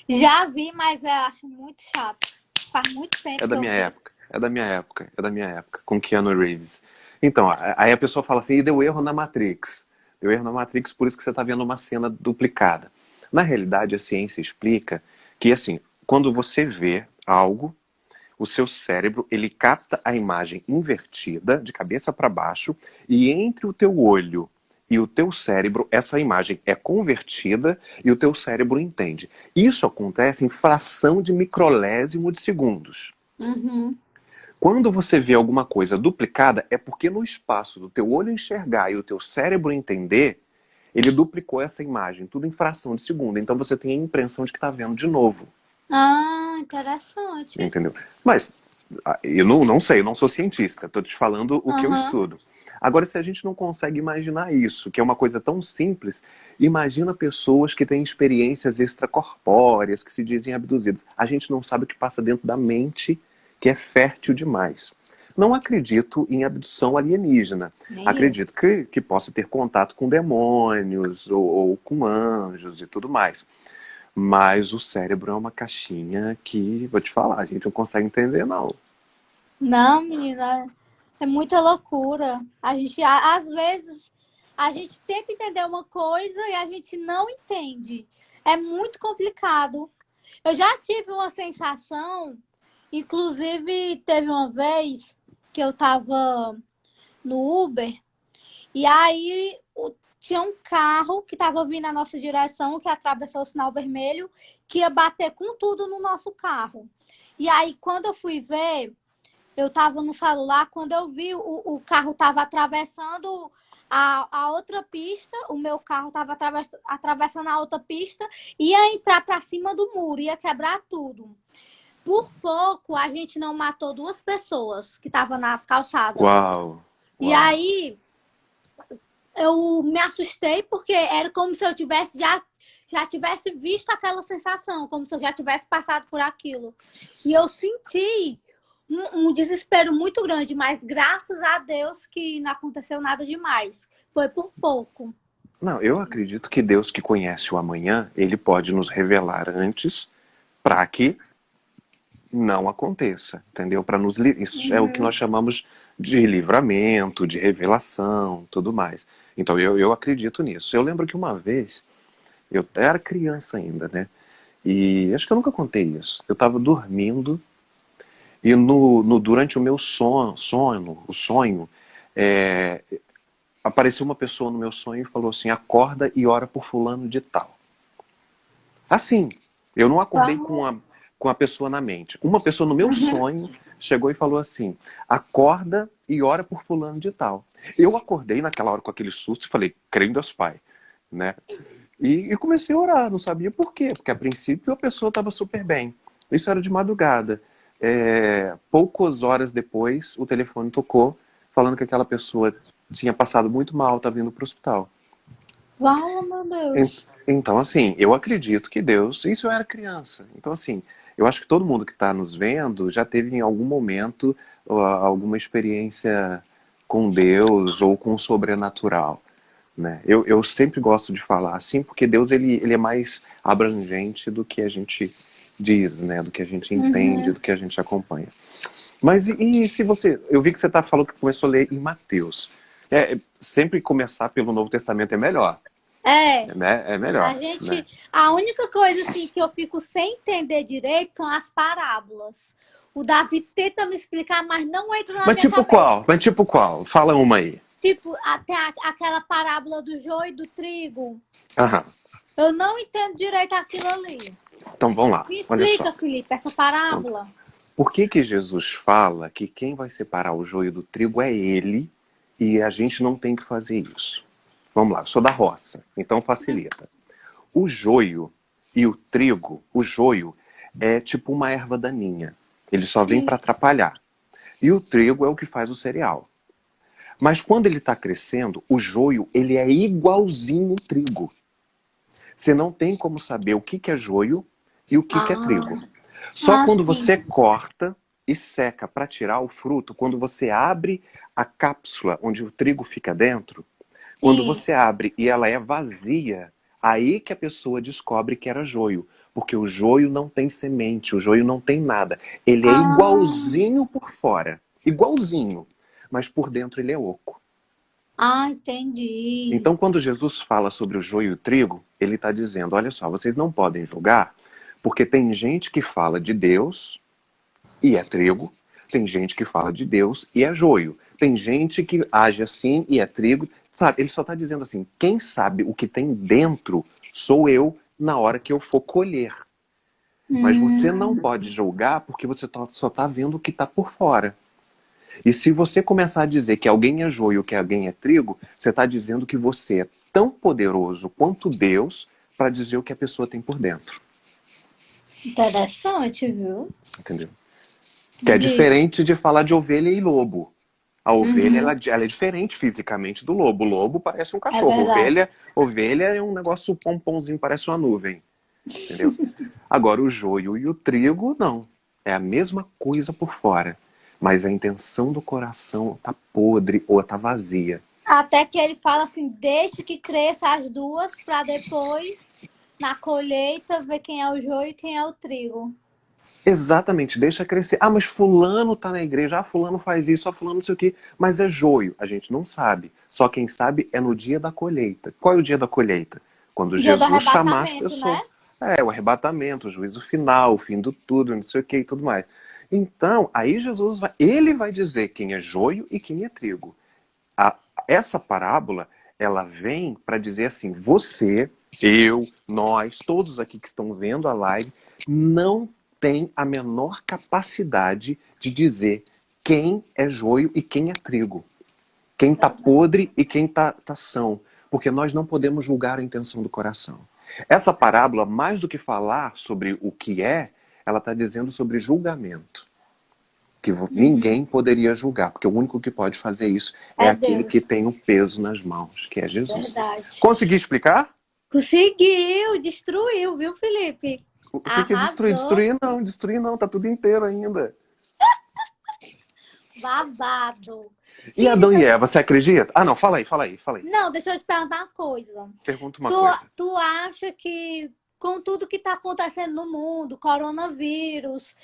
S2: Já vi, mas eu acho muito chato. Faz muito tempo
S1: É
S2: que
S1: da
S2: eu
S1: minha
S2: vi.
S1: época. É da minha época. É da minha época. Com Keanu Reeves. Então, aí a pessoa fala assim, e deu erro na Matrix. Deu erro na Matrix, por isso que você está vendo uma cena duplicada. Na realidade, a ciência explica que, assim, quando você vê algo, o seu cérebro, ele capta a imagem invertida, de cabeça para baixo, e entre o teu olho e o teu cérebro, essa imagem é convertida e o teu cérebro entende. Isso acontece em fração de microlésimo de segundos.
S2: Uhum.
S1: Quando você vê alguma coisa duplicada, é porque no espaço do teu olho enxergar e o teu cérebro entender, Ele duplicou essa imagem, tudo em fração de segundo. Então você tem a impressão de que está vendo de novo.
S2: Ah, interessante.
S1: Entendeu? Mas eu não sei, eu não sou cientista. Estou te falando o que eu
S2: Aham.
S1: estudo. Agora, se a gente não consegue imaginar isso, que é uma coisa tão simples, imagina pessoas que têm experiências extracorpóreas, que se dizem abduzidas. A gente não sabe o que passa dentro da mente, que é fértil demais. Não acredito em abdução alienígena.
S2: Nem eu.
S1: Acredito que possa ter contato com demônios ou com anjos e tudo mais. Mas o cérebro é uma caixinha que, vou te falar, a gente não consegue entender, não.
S2: Não, menina, é muita loucura. A gente, às vezes, a gente tenta entender uma coisa e a gente não entende. É muito complicado. Eu já tive uma sensação, inclusive teve uma vez que eu tava no Uber e aí tinha um carro que tava vindo na nossa direção, que atravessou o sinal vermelho, que ia bater com tudo no nosso carro. E aí, quando eu fui ver, eu tava no celular, quando eu vi o carro tava atravessando a outra pista, o meu carro tava atravessando a outra pista, ia entrar para cima do muro, ia quebrar tudo. Por pouco, a gente não matou duas pessoas que estavam na calçada.
S1: Uau,
S2: E
S1: uau.
S2: aí, eu me assustei porque era como se eu tivesse já tivesse visto aquela sensação, como se eu já tivesse passado por aquilo. E eu senti um desespero muito grande, mas graças a Deus que não aconteceu nada demais. Foi por pouco.
S1: Não, eu acredito que Deus que conhece o amanhã, ele pode nos revelar antes para que não aconteça, entendeu? Para nos isso é o que nós chamamos de livramento, de revelação, tudo mais. Então eu acredito nisso. Eu lembro que uma vez eu era criança ainda, né? E acho que eu nunca contei isso. Eu estava dormindo e durante o meu sonho, é, apareceu uma pessoa no meu sonho e falou assim: acorda e ora por fulano de tal. Assim, eu não acordei com a pessoa na mente. Uma pessoa no meu sonho chegou e falou assim: acorda e ora por fulano de tal. Eu acordei naquela hora com aquele susto e falei: creio em Deus Pai, né? E comecei a orar, não sabia por quê, porque a princípio a pessoa estava super bem. Isso era de madrugada. Poucas horas depois, o telefone tocou, falando que aquela pessoa tinha passado muito mal, estava indo para o hospital.
S2: Fala, meu Deus.
S1: Então, assim, eu acredito que Deus. Isso eu era criança. Então, assim, eu acho que todo mundo que está nos vendo já teve em algum momento alguma experiência com Deus ou com o sobrenatural, né? Eu sempre gosto de falar assim, porque Deus ele é mais abrangente do que a gente diz, né? Do que a gente entende, do que a gente acompanha. Mas e se você. Eu vi que você falou que começou a ler em Mateus. Sempre começar pelo Novo Testamento é melhor.
S2: É,
S1: É melhor, né?
S2: a única coisa assim que eu fico sem entender direito são as parábolas. O Davi tenta me explicar, mas não entra na
S1: Mas
S2: minha
S1: tipo
S2: cabeça.
S1: qual? Mas tipo qual? Fala uma aí.
S2: Tipo, até aquela parábola do joio e do trigo.
S1: Aham.
S2: Eu não entendo direito aquilo ali.
S1: Então vamos lá.
S2: Me
S1: Olha só.
S2: explica, Felipe, essa
S1: Então,
S2: parábola.
S1: por que Jesus fala que quem vai separar o joio do trigo é ele e a gente não tem que fazer isso? Vamos lá, eu sou da roça, então facilita. O joio e o trigo, o joio é tipo uma erva daninha. Ele só vem para
S2: Sim.
S1: atrapalhar. E o trigo é o que faz o cereal. Mas quando ele está crescendo, o joio ele é igualzinho o trigo. Você não tem como saber o que é joio e o que é trigo.
S2: Ah,
S1: Só quando
S2: sim.
S1: você corta e seca para tirar o fruto, quando você abre a cápsula onde o trigo fica dentro, quando
S2: Sim.
S1: você abre e ela é vazia, aí que a pessoa descobre que era joio. Porque o joio não tem semente, o joio não tem nada. Ele é
S2: Ah,
S1: igualzinho por fora. Igualzinho. Mas por dentro ele é oco.
S2: entendi.
S1: Então, quando Jesus fala sobre o joio e o trigo, ele está dizendo: olha só, vocês não podem julgar, porque tem gente que fala de Deus e é trigo, tem gente que fala de Deus e é joio, tem gente que age assim e é trigo, sabe? Ele só está dizendo assim: quem sabe o que tem dentro sou eu na hora que eu for colher. Mas você não
S2: Hum,
S1: pode julgar porque você só está vendo o que está por fora. E se você começar a dizer que alguém é joio, que alguém é trigo, você está dizendo que você tão poderoso quanto Deus para dizer o que a pessoa tem por dentro.
S2: Interessante, viu?
S1: Entendeu? Que é diferente de falar de ovelha e lobo. A ovelha, ela é diferente fisicamente do lobo. O lobo parece um cachorro. Ovelha é um negócio pomponzinho, parece uma nuvem. Entendeu? Agora, o joio e o trigo, não. É a mesma coisa por fora. Mas a intenção do coração tá podre ou tá vazia.
S2: Até que ele fala assim, deixe que cresça as duas para depois, na colheita, ver quem é o joio e quem é o trigo.
S1: Exatamente, deixa crescer. Ah, mas fulano tá na igreja, ah, fulano faz isso, ah, fulano não sei o quê. Mas é joio, a gente não sabe. Só quem sabe é no dia da colheita. Qual é o dia da colheita? Quando
S2: Dia do
S1: Jesus chamar as
S2: arrebatamento,
S1: pessoas.
S2: né?
S1: É, o arrebatamento, o juízo final, o fim do tudo, não sei o que e tudo mais. Então, aí Jesus ele vai dizer quem é joio e quem é trigo. Essa parábola, ela vem para dizer assim, você, eu, nós, todos aqui que estão vendo a live, não tem a menor capacidade de dizer quem é joio e quem é trigo. Quem está podre e quem está são. Porque nós não podemos julgar a intenção do coração. Essa parábola, mais do que falar sobre o que é, ela está dizendo sobre julgamento. Que ninguém poderia julgar, porque o único que pode fazer isso é aquele
S2: Deus.
S1: que tem o peso nas mãos, que é Jesus.
S2: Verdade.
S1: Consegui explicar?
S2: Conseguiu, destruiu, viu, Felipe?
S1: O que é destruir? Destruir não, tá tudo inteiro ainda.
S2: Babado.
S1: E Adão e Eva, você acredita? Ah, não, fala aí.
S2: Não, deixa eu te perguntar uma coisa.
S1: Pergunta uma coisa.
S2: Tu acha que, com tudo que está acontecendo no mundo, coronavírus,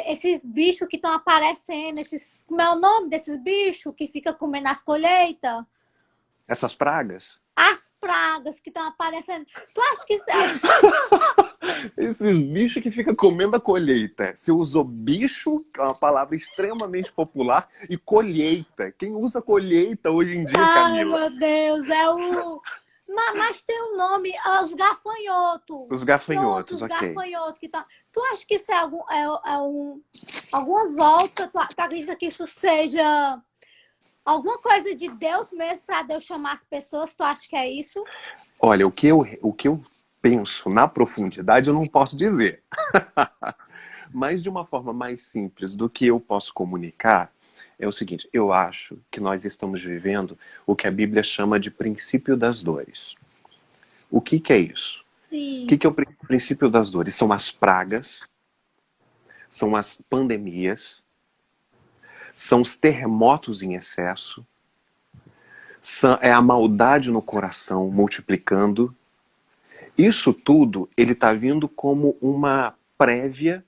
S2: esses bichos que estão aparecendo, como é o nome desses bichos que ficam comendo as colheitas?
S1: Essas pragas?
S2: As pragas que estão aparecendo. Tu acha que isso
S1: Esses bichos que ficam comendo a colheita. Você usou bicho, que é uma palavra extremamente popular, e colheita. Quem usa colheita hoje em dia, Camila?
S2: Ai, meu Deus, Mas tem um nome, os gafanhotos.
S1: Os gafanhotos,
S2: Pronto,
S1: ok.
S2: Gafanhotos que tá... Tu acha que isso é alguma volta? Tu acredita que isso seja alguma coisa de Deus mesmo, para Deus chamar as pessoas? Tu acha que é isso?
S1: Olha, o que eu penso na profundidade eu não posso dizer. Mas de uma forma mais simples do que eu posso comunicar, é o seguinte, eu acho que nós estamos vivendo o que a Bíblia chama de princípio das dores. O que é isso?
S2: Sim.
S1: O que é o princípio das dores? São as pragas, são as pandemias, são os terremotos em excesso, é a maldade no coração multiplicando. Isso tudo, ele está vindo como uma prévia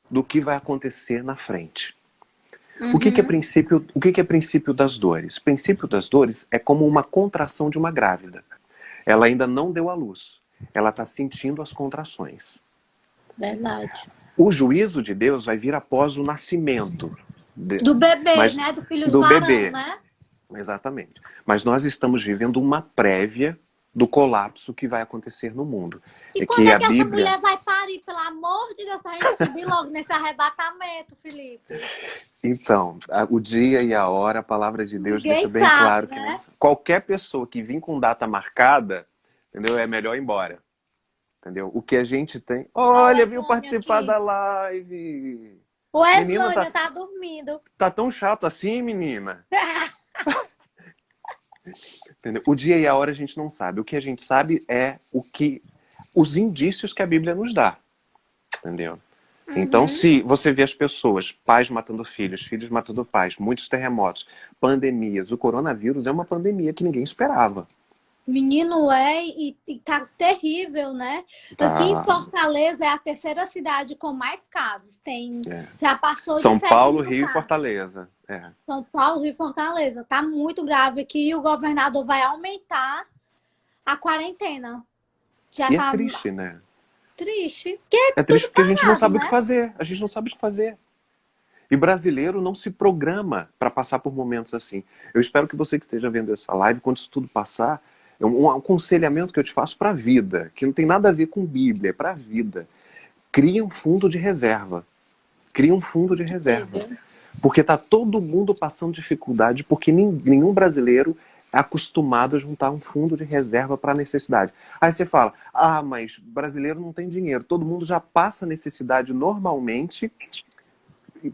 S1: do que vai acontecer na frente. O que é princípio das dores? Princípio das dores é como uma contração de uma grávida. Ela ainda não deu à luz. Ela está sentindo as contrações.
S2: Verdade.
S1: O juízo de Deus vai vir após o nascimento.
S2: Do bebê, né? Do filho
S1: do
S2: varão,
S1: bebê.
S2: né?
S1: Exatamente. Mas nós estamos vivendo uma prévia do colapso que vai acontecer no mundo.
S2: E quando é que essa mulher vai parir, pelo amor de Deus, pra gente subir logo nesse arrebatamento, Felipe?
S1: Então, o dia e a hora, a palavra de Deus
S2: Ninguém
S1: deixa bem
S2: sabe,
S1: claro
S2: né?
S1: que qualquer pessoa que vir com data marcada, entendeu? É melhor ir embora. Entendeu? O que a gente tem... Olha, veio participar da live!
S2: O Eslônia tá dormindo.
S1: Tá tão chato assim, menina? Entendeu? O dia e a hora a gente não sabe. O que a gente sabe é os indícios que a Bíblia nos dá. Entendeu? Então, se você vê as pessoas, pais matando filhos, filhos matando pais, muitos terremotos, pandemias, o coronavírus é uma pandemia que ninguém esperava.
S2: Menino, e tá terrível, né?
S1: Tá.
S2: Aqui em Fortaleza é a terceira cidade com mais casos. Já passou de
S1: São
S2: 7
S1: Paulo,
S2: mil
S1: Rio e
S2: casos.
S1: Fortaleza.
S2: São Paulo, Rio e Fortaleza. Tá muito grave aqui e o governador vai aumentar a quarentena. Já
S1: E
S2: tá
S1: é triste, né?
S2: Triste.
S1: É triste porque a gente não sabe
S2: né?
S1: o que fazer. A gente não sabe o que fazer. E brasileiro não se programa para passar por momentos assim. Eu espero que você que esteja vendo essa live, quando isso tudo passar, um aconselhamento que eu te faço para a vida, que não tem nada a ver com Bíblia, é para a vida. Crie um fundo de reserva. Crie um fundo de reserva. Porque está todo mundo passando dificuldade, porque nenhum brasileiro acostumado a juntar um fundo de reserva para necessidade. Aí você fala, ah, mas brasileiro não tem dinheiro. Todo mundo já passa necessidade normalmente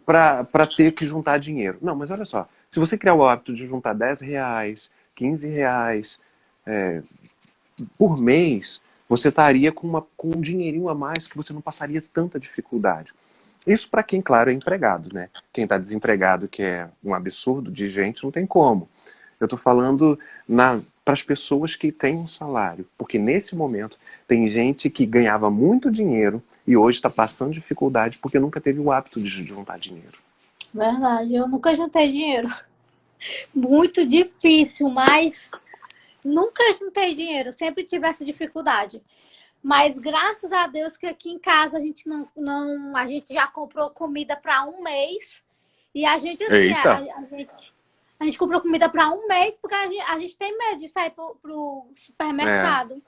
S1: para ter que juntar dinheiro. Não, mas olha só, se você criar o hábito de juntar R$ 10, R$ 15 por mês, você estaria com um dinheirinho a mais que você não passaria tanta dificuldade. Isso para quem, claro, é empregado, né? Quem está desempregado, que é um absurdo de gente, não tem como. Eu estou falando para as pessoas que têm um salário, porque nesse momento tem gente que ganhava muito dinheiro e hoje está passando dificuldade porque nunca teve o hábito de juntar dinheiro.
S2: Verdade, eu nunca juntei dinheiro. Muito difícil, mas nunca juntei dinheiro, sempre tive essa dificuldade. Mas graças a Deus que aqui em casa a gente a gente já comprou comida para um mês. E a gente, assim,
S1: Eita!
S2: a gente comprou comida para um mês porque a gente tem medo de sair pro supermercado.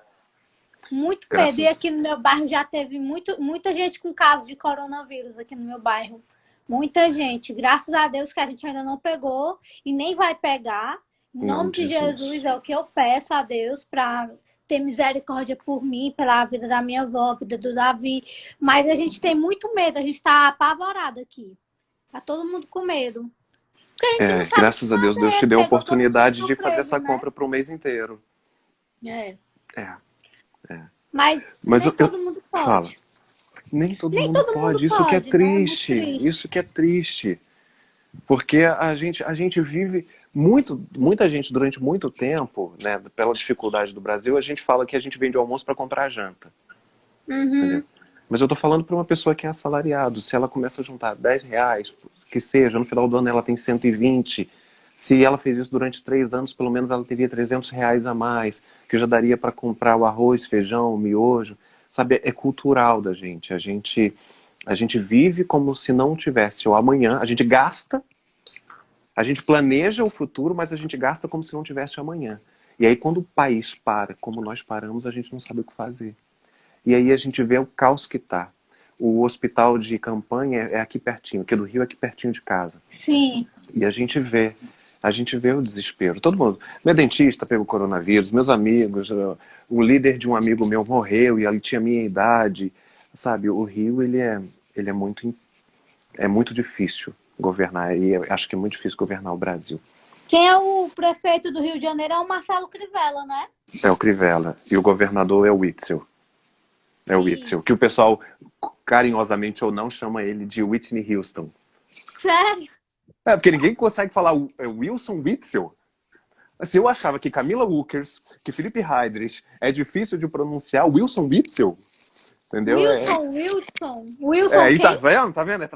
S2: Muito medo. E aqui no meu bairro já teve muita gente com casos de coronavírus aqui no meu bairro. Muita gente. Graças a Deus que a gente ainda não pegou e nem vai pegar. Em nome de Jesus é o que eu peço a Deus para ter misericórdia por mim, pela vida da minha avó, a vida do Davi. Mas a gente tem muito medo, a gente está apavorado aqui. Tá todo mundo com medo.
S1: Graças a Deus, Deus te deu a oportunidade de fazer essa compra para um mês inteiro.
S2: Mas nem todo mundo pode.
S1: Fala. Nem todo mundo pode. Isso que é triste. Isso que é triste. Porque a gente vive muita gente durante muito tempo, né, pela dificuldade do Brasil, a gente fala que a gente vende o almoço para comprar a janta.
S2: Uhum.
S1: Mas eu tô falando para uma pessoa que é assalariado. Se ela começa a juntar R$ 10, que seja, no final do ano ela tem 120. Se ela fez isso durante 3 anos, pelo menos ela teria R$ 300 a mais, que já daria para comprar o arroz, feijão, o miojo. Sabe, é cultural da gente. A gente vive como se não tivesse o amanhã. A gente gasta, a gente planeja o futuro, mas a gente gasta como se não tivesse o amanhã. E aí quando o país para, como nós paramos, a gente não sabe o que fazer. E aí a gente vê o caos que tá. O hospital de campanha é aqui pertinho, aqui do Rio é aqui pertinho de casa.
S2: Sim.
S1: E a gente vê o desespero. Todo mundo. Meu dentista pegou coronavírus, meus amigos, o líder de um amigo meu morreu e ele tinha minha idade. Sabe, o Rio, ele é muito difícil governar. E eu acho que é muito difícil governar o Brasil.
S2: Quem é o prefeito do Rio de Janeiro é o Marcelo Crivella, né?
S1: É o Crivella. E o governador é o Witzel. É o Witzel. Que o pessoal, carinhosamente ou não, chama ele de Whitney Houston.
S2: Sério?
S1: Porque ninguém consegue falar Wilson Witzel. Assim, eu achava que Camila Wookers, que Felipe Heidrich é difícil de pronunciar, Wilson Witzel. Entendeu?
S2: Wilson
S1: aí
S2: quem?
S1: Tá vendo? É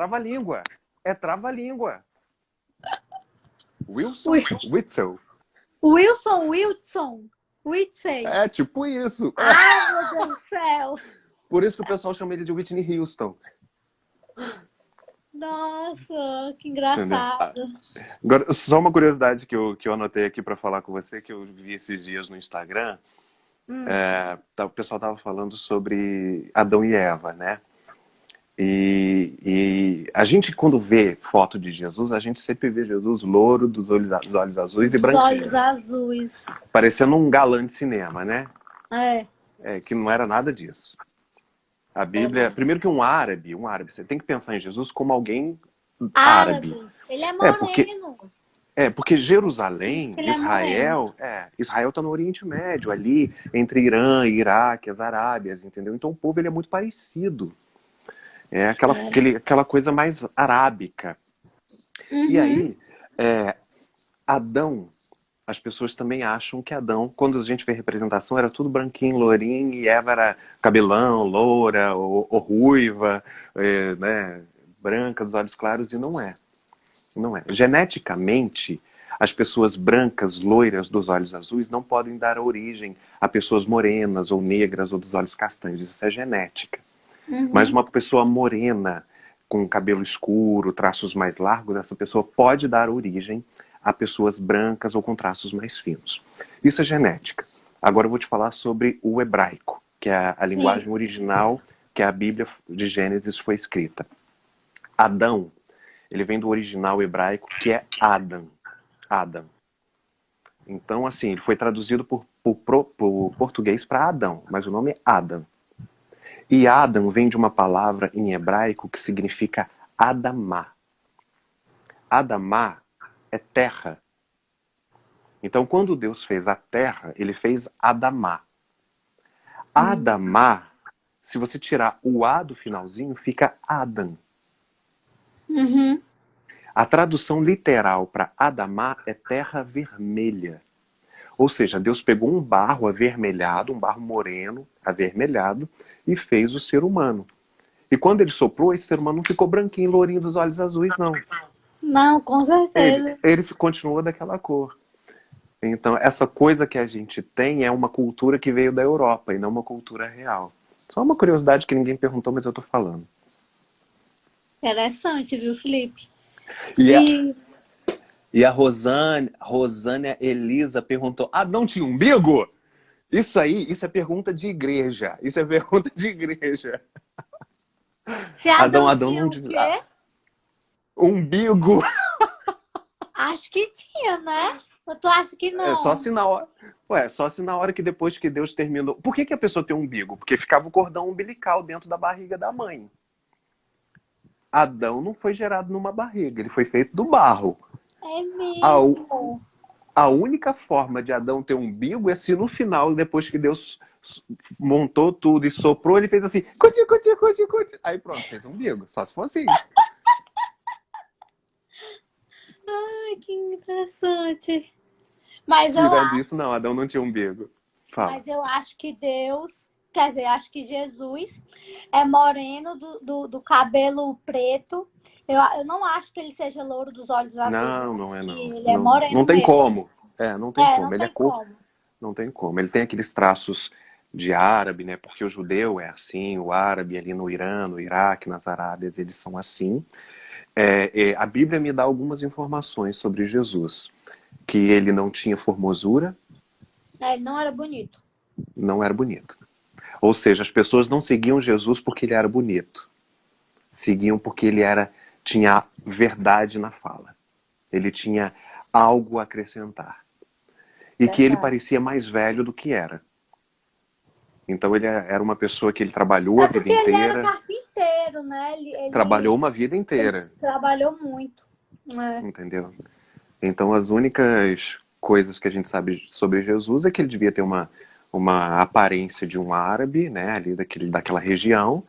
S1: trava-língua. Wilson Witzel.
S2: Wilson Witzel.
S1: É, tipo isso.
S2: Ai, meu Deus do céu.
S1: Por isso que o pessoal chama ele de Whitney Houston.
S2: Nossa, que engraçado.
S1: Agora, só uma curiosidade que eu anotei aqui para falar com você, que eu vi esses dias no Instagram. O pessoal tava falando sobre Adão e Eva, né? E a gente, quando vê foto de Jesus, a gente sempre vê Jesus louro, dos olhos azuis e branquinho.
S2: Olhos azuis.
S1: Parecendo um galã de cinema, né? Que não era nada disso. A Bíblia, primeiro que um árabe, você tem que pensar em Jesus como alguém árabe.
S2: Ele é moreno.
S1: Porque Jerusalém, Israel está no Oriente Médio, ali entre Irã, Iraque, as Arábias, entendeu? Então o povo ele é muito parecido. É aquela coisa mais arábica.
S2: Uhum.
S1: E aí, Adão, as pessoas também acham que Adão, quando a gente vê representação, era tudo branquinho, lourinho, e Eva era cabelão, loura, ou ruiva, né, branca, dos olhos claros, e não é. Não é. Geneticamente, as pessoas brancas, loiras, dos olhos azuis, não podem dar origem a pessoas morenas, ou negras, ou dos olhos castanhos. Isso é genética.
S2: Uhum.
S1: Mas uma pessoa morena, com cabelo escuro, traços mais largos, essa pessoa pode dar origem a pessoas brancas ou com traços mais finos. Isso é genética. Agora eu vou te falar sobre o hebraico, que é a linguagem original que a Bíblia de Gênesis foi escrita. Adão, ele vem do original hebraico, que é Adam. Então, assim, ele foi traduzido por português para Adão, mas o nome é Adam. E Adam vem de uma palavra em hebraico que significa Adamá. Adamá é terra. Então, quando Deus fez a terra, ele fez Adamá. Adamá, se você tirar o A do finalzinho, fica Adam.
S2: Uhum.
S1: A tradução literal para Adamá é terra vermelha. Ou seja, Deus pegou um barro avermelhado, um barro moreno, avermelhado, e fez o ser humano. E quando ele soprou, esse ser humano não ficou branquinho, lourinho dos olhos azuis, não.
S2: Não, com certeza.
S1: Ele continuou daquela cor. Então, essa coisa que a gente tem é uma cultura que veio da Europa e não uma cultura real. Só uma curiosidade que ninguém perguntou, mas eu tô falando.
S2: Interessante, viu, Felipe?
S1: E a,
S2: E
S1: e a Rosânia Elisa perguntou: Adão tinha umbigo? Isso aí, isso é pergunta de igreja. Isso é pergunta de igreja.
S2: se Adão
S1: Adão
S2: tinha
S1: não
S2: o
S1: tinha.
S2: quê?
S1: Umbigo!
S2: Acho que tinha, né? Ou tu acha que
S1: É só
S2: não?
S1: se na hora. Ué, só se na hora que depois que Deus terminou. Por que a pessoa tem um umbigo? Porque ficava o cordão umbilical dentro da barriga da mãe. Adão não foi gerado numa barriga, ele foi feito do barro.
S2: É
S1: A,
S2: mesmo.
S1: a única forma de Adão ter um umbigo é se no final, depois que Deus montou tudo e soprou, ele fez assim, cuti, cuti, cuti, cuti. Aí pronto, fez um umbigo. Só se for assim.
S2: Ai, que interessante. Mas eu
S1: Tirando
S2: acho,
S1: isso, não, Adão não tinha umbigo. Fala.
S2: mas eu acho que Deus, quer dizer, acho que Jesus é moreno do cabelo preto. Eu não acho que ele seja louro dos olhos azuis, eu
S1: Não, não
S2: acho
S1: é
S2: que
S1: não.
S2: ele é
S1: Não, não
S2: moreno
S1: tem
S2: mesmo.
S1: como. É, não tem
S2: É,
S1: como.
S2: não
S1: Ele é
S2: tem
S1: cor,
S2: como.
S1: não tem como. Ele tem aqueles traços de árabe, né? Porque o judeu é assim, o árabe ali no Irã, no Iraque, nas Arábias, eles são assim. A Bíblia me dá algumas informações sobre Jesus. Que ele não tinha formosura,
S2: É, ele não era bonito.
S1: não era bonito. Ou seja, as pessoas não seguiam Jesus porque ele era bonito. Seguiam porque ele tinha verdade na fala. Ele tinha algo a acrescentar. E que ele
S2: Verdade.
S1: parecia mais velho do que era. Então ele era uma pessoa que ele trabalhou a
S2: É
S1: vida
S2: porque ele era
S1: inteira,
S2: carpinteiro, né?
S1: trabalhou uma vida
S2: Ele
S1: inteira,
S2: trabalhou muito. É.
S1: entendeu? Então as únicas coisas que a gente sabe sobre Jesus é que ele devia ter uma aparência de um árabe, né, ali daquela região,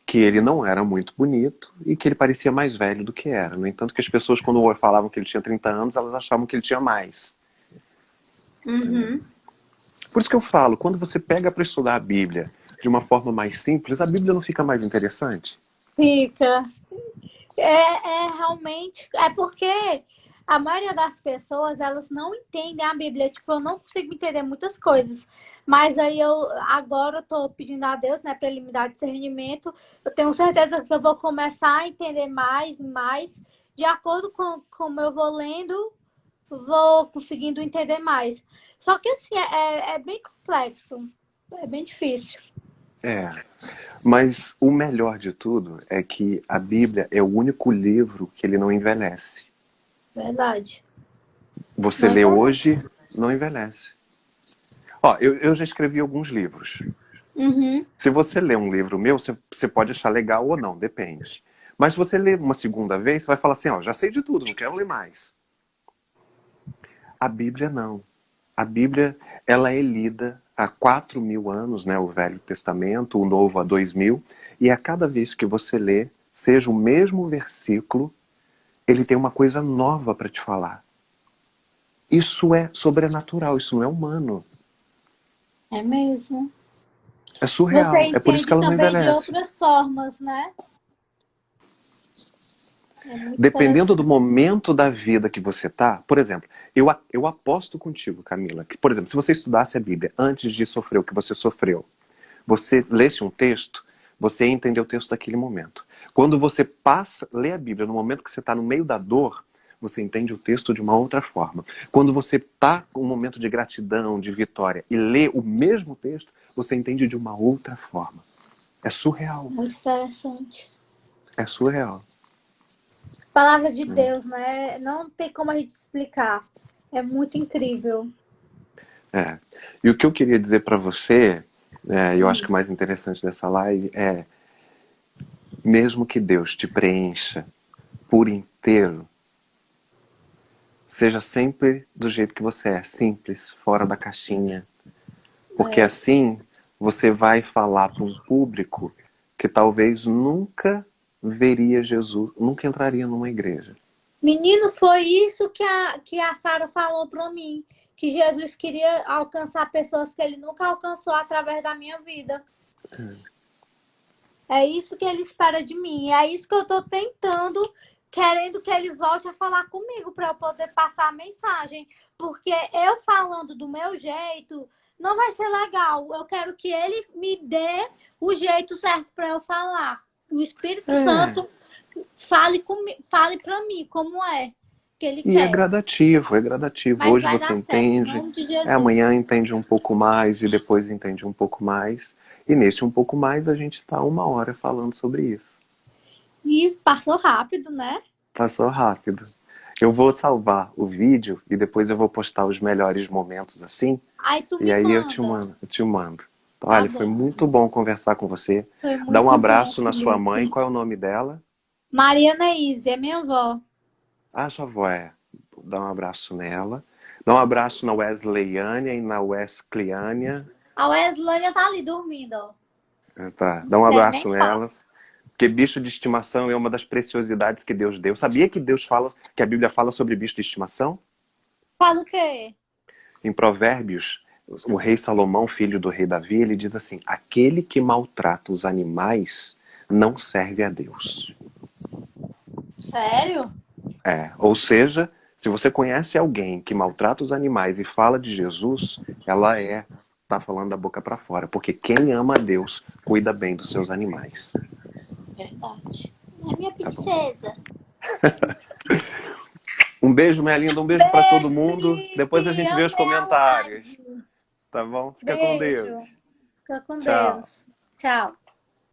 S1: que ele não era muito bonito e que ele parecia mais velho do que era. No entanto, que as pessoas, quando falavam que ele tinha 30 anos, elas achavam que ele tinha mais. Entendeu?
S2: Uhum.
S1: Por isso que eu falo, quando você pega para estudar a Bíblia de uma forma mais simples, a Bíblia não fica mais interessante?
S2: Fica. É realmente. É porque a maioria das pessoas, elas não entendem a Bíblia. Tipo, eu não consigo entender muitas coisas. Mas aí agora eu tô pedindo a Deus, né, para ele me dar discernimento. Eu tenho certeza que eu vou começar a entender mais e mais. De acordo com como eu vou lendo, vou conseguindo entender mais. Só que assim, é bem complexo. É bem difícil.
S1: É, mas o melhor de tudo é que a Bíblia é o único livro que ele não envelhece.
S2: Verdade.
S1: Você
S2: Não
S1: lê
S2: envelhece.
S1: hoje, não envelhece. Ó, eu já escrevi alguns livros.
S2: Uhum.
S1: Se você lê um livro meu, você pode achar legal ou não, depende. Mas se você lê uma segunda vez, você vai falar assim, ó, já sei de tudo, não quero ler mais. A Bíblia não. A Bíblia, ela é lida há 4.000 anos, né, o Velho Testamento, o Novo há 2.000, e a cada vez que você lê, seja o mesmo versículo, ele tem uma coisa nova para te falar. Isso é sobrenatural, isso não é humano.
S2: É mesmo.
S1: É
S2: Você
S1: surreal. É por isso que
S2: entende
S1: ela não
S2: também de
S1: envelhece.
S2: outras formas, né? É muito
S1: Dependendo do
S2: interessante.
S1: momento da vida que você tá, por exemplo, eu aposto contigo, Camila, que, por exemplo, se você estudasse a Bíblia antes de sofrer o que você sofreu, você lesse um texto, você ia entender o texto daquele momento. Quando você lê a Bíblia no momento que você está no meio da dor, você entende o texto de uma outra forma. Quando você está com um momento de gratidão, de vitória, e lê o mesmo texto, você entende de uma outra forma. É surreal.
S2: Muito interessante.
S1: É surreal.
S2: Palavra de Deus, né? Não tem como a gente explicar. É muito incrível.
S1: É. E o que eu queria dizer para você, eu acho que o mais interessante dessa live é, mesmo que Deus te preencha por inteiro, seja sempre do jeito que você é, simples, fora da caixinha. Porque
S2: É.
S1: assim você vai falar para um público que talvez nunca veria Jesus, nunca entraria numa igreja.
S2: Menino, foi isso que a Sara falou para mim, que Jesus queria alcançar pessoas que ele nunca alcançou através da minha vida. É isso que ele espera de mim. É isso que eu estou tentando, querendo que ele volte a falar comigo para eu poder passar a mensagem. Porque eu falando do meu jeito não vai ser legal. Eu quero que ele me dê o jeito certo para eu falar. O Espírito
S1: É.
S2: Santo fale para mim como é que ele
S1: E é
S2: quer.
S1: gradativo, é gradativo.
S2: Mas
S1: Hoje
S2: vai
S1: você
S2: dar certo, em
S1: entende,
S2: nome de
S1: amanhã
S2: Jesus.
S1: entende um pouco mais e depois entende um pouco mais. E nesse um pouco mais a gente está 1 hora falando sobre isso.
S2: E passou rápido, né?
S1: Passou rápido. Eu vou salvar o vídeo e depois eu vou postar os melhores momentos assim.
S2: Aí tu
S1: E
S2: me
S1: aí
S2: manda.
S1: eu te mando.
S2: Tá
S1: Olha, foi
S2: bom.
S1: muito bom conversar com você.
S2: Foi
S1: Dá um
S2: muito bom,
S1: abraço na sua mãe.
S2: Felipe.
S1: Qual é o nome dela?
S2: Mariana Izzy, é minha avó.
S1: Ah, sua avó é. Dá um abraço nela. Dá um abraço na Wesleyânia e na Wesleyânia.
S2: A Weslânia tá ali dormindo, ó.
S1: Tá. Dá um
S2: Quer nem
S1: abraço
S2: fala.
S1: nelas. Porque bicho de estimação é uma das preciosidades que Deus deu. Sabia que Deus fala, que a Bíblia fala sobre bicho de estimação?
S2: Fala o quê?
S1: Em Provérbios, o rei Salomão, filho do rei Davi, ele diz assim: aquele que maltrata os animais não serve a Deus.
S2: Sério?
S1: Ou seja, se você conhece alguém que maltrata os animais e fala de Jesus, ela tá falando da boca para fora, porque quem ama a Deus cuida bem dos seus animais.
S2: Verdade. É minha
S1: Tá bom?
S2: princesa.
S1: Um beijo, minha linda, um beijo para todo
S2: Beijo,
S1: mundo. Depois a
S2: Felipe.
S1: gente vê os
S2: Amei a
S1: comentários.
S2: live.
S1: Tá bom? Fica com Deus.
S2: Beijo. Fica com
S1: Tchau.
S2: Deus. Tchau.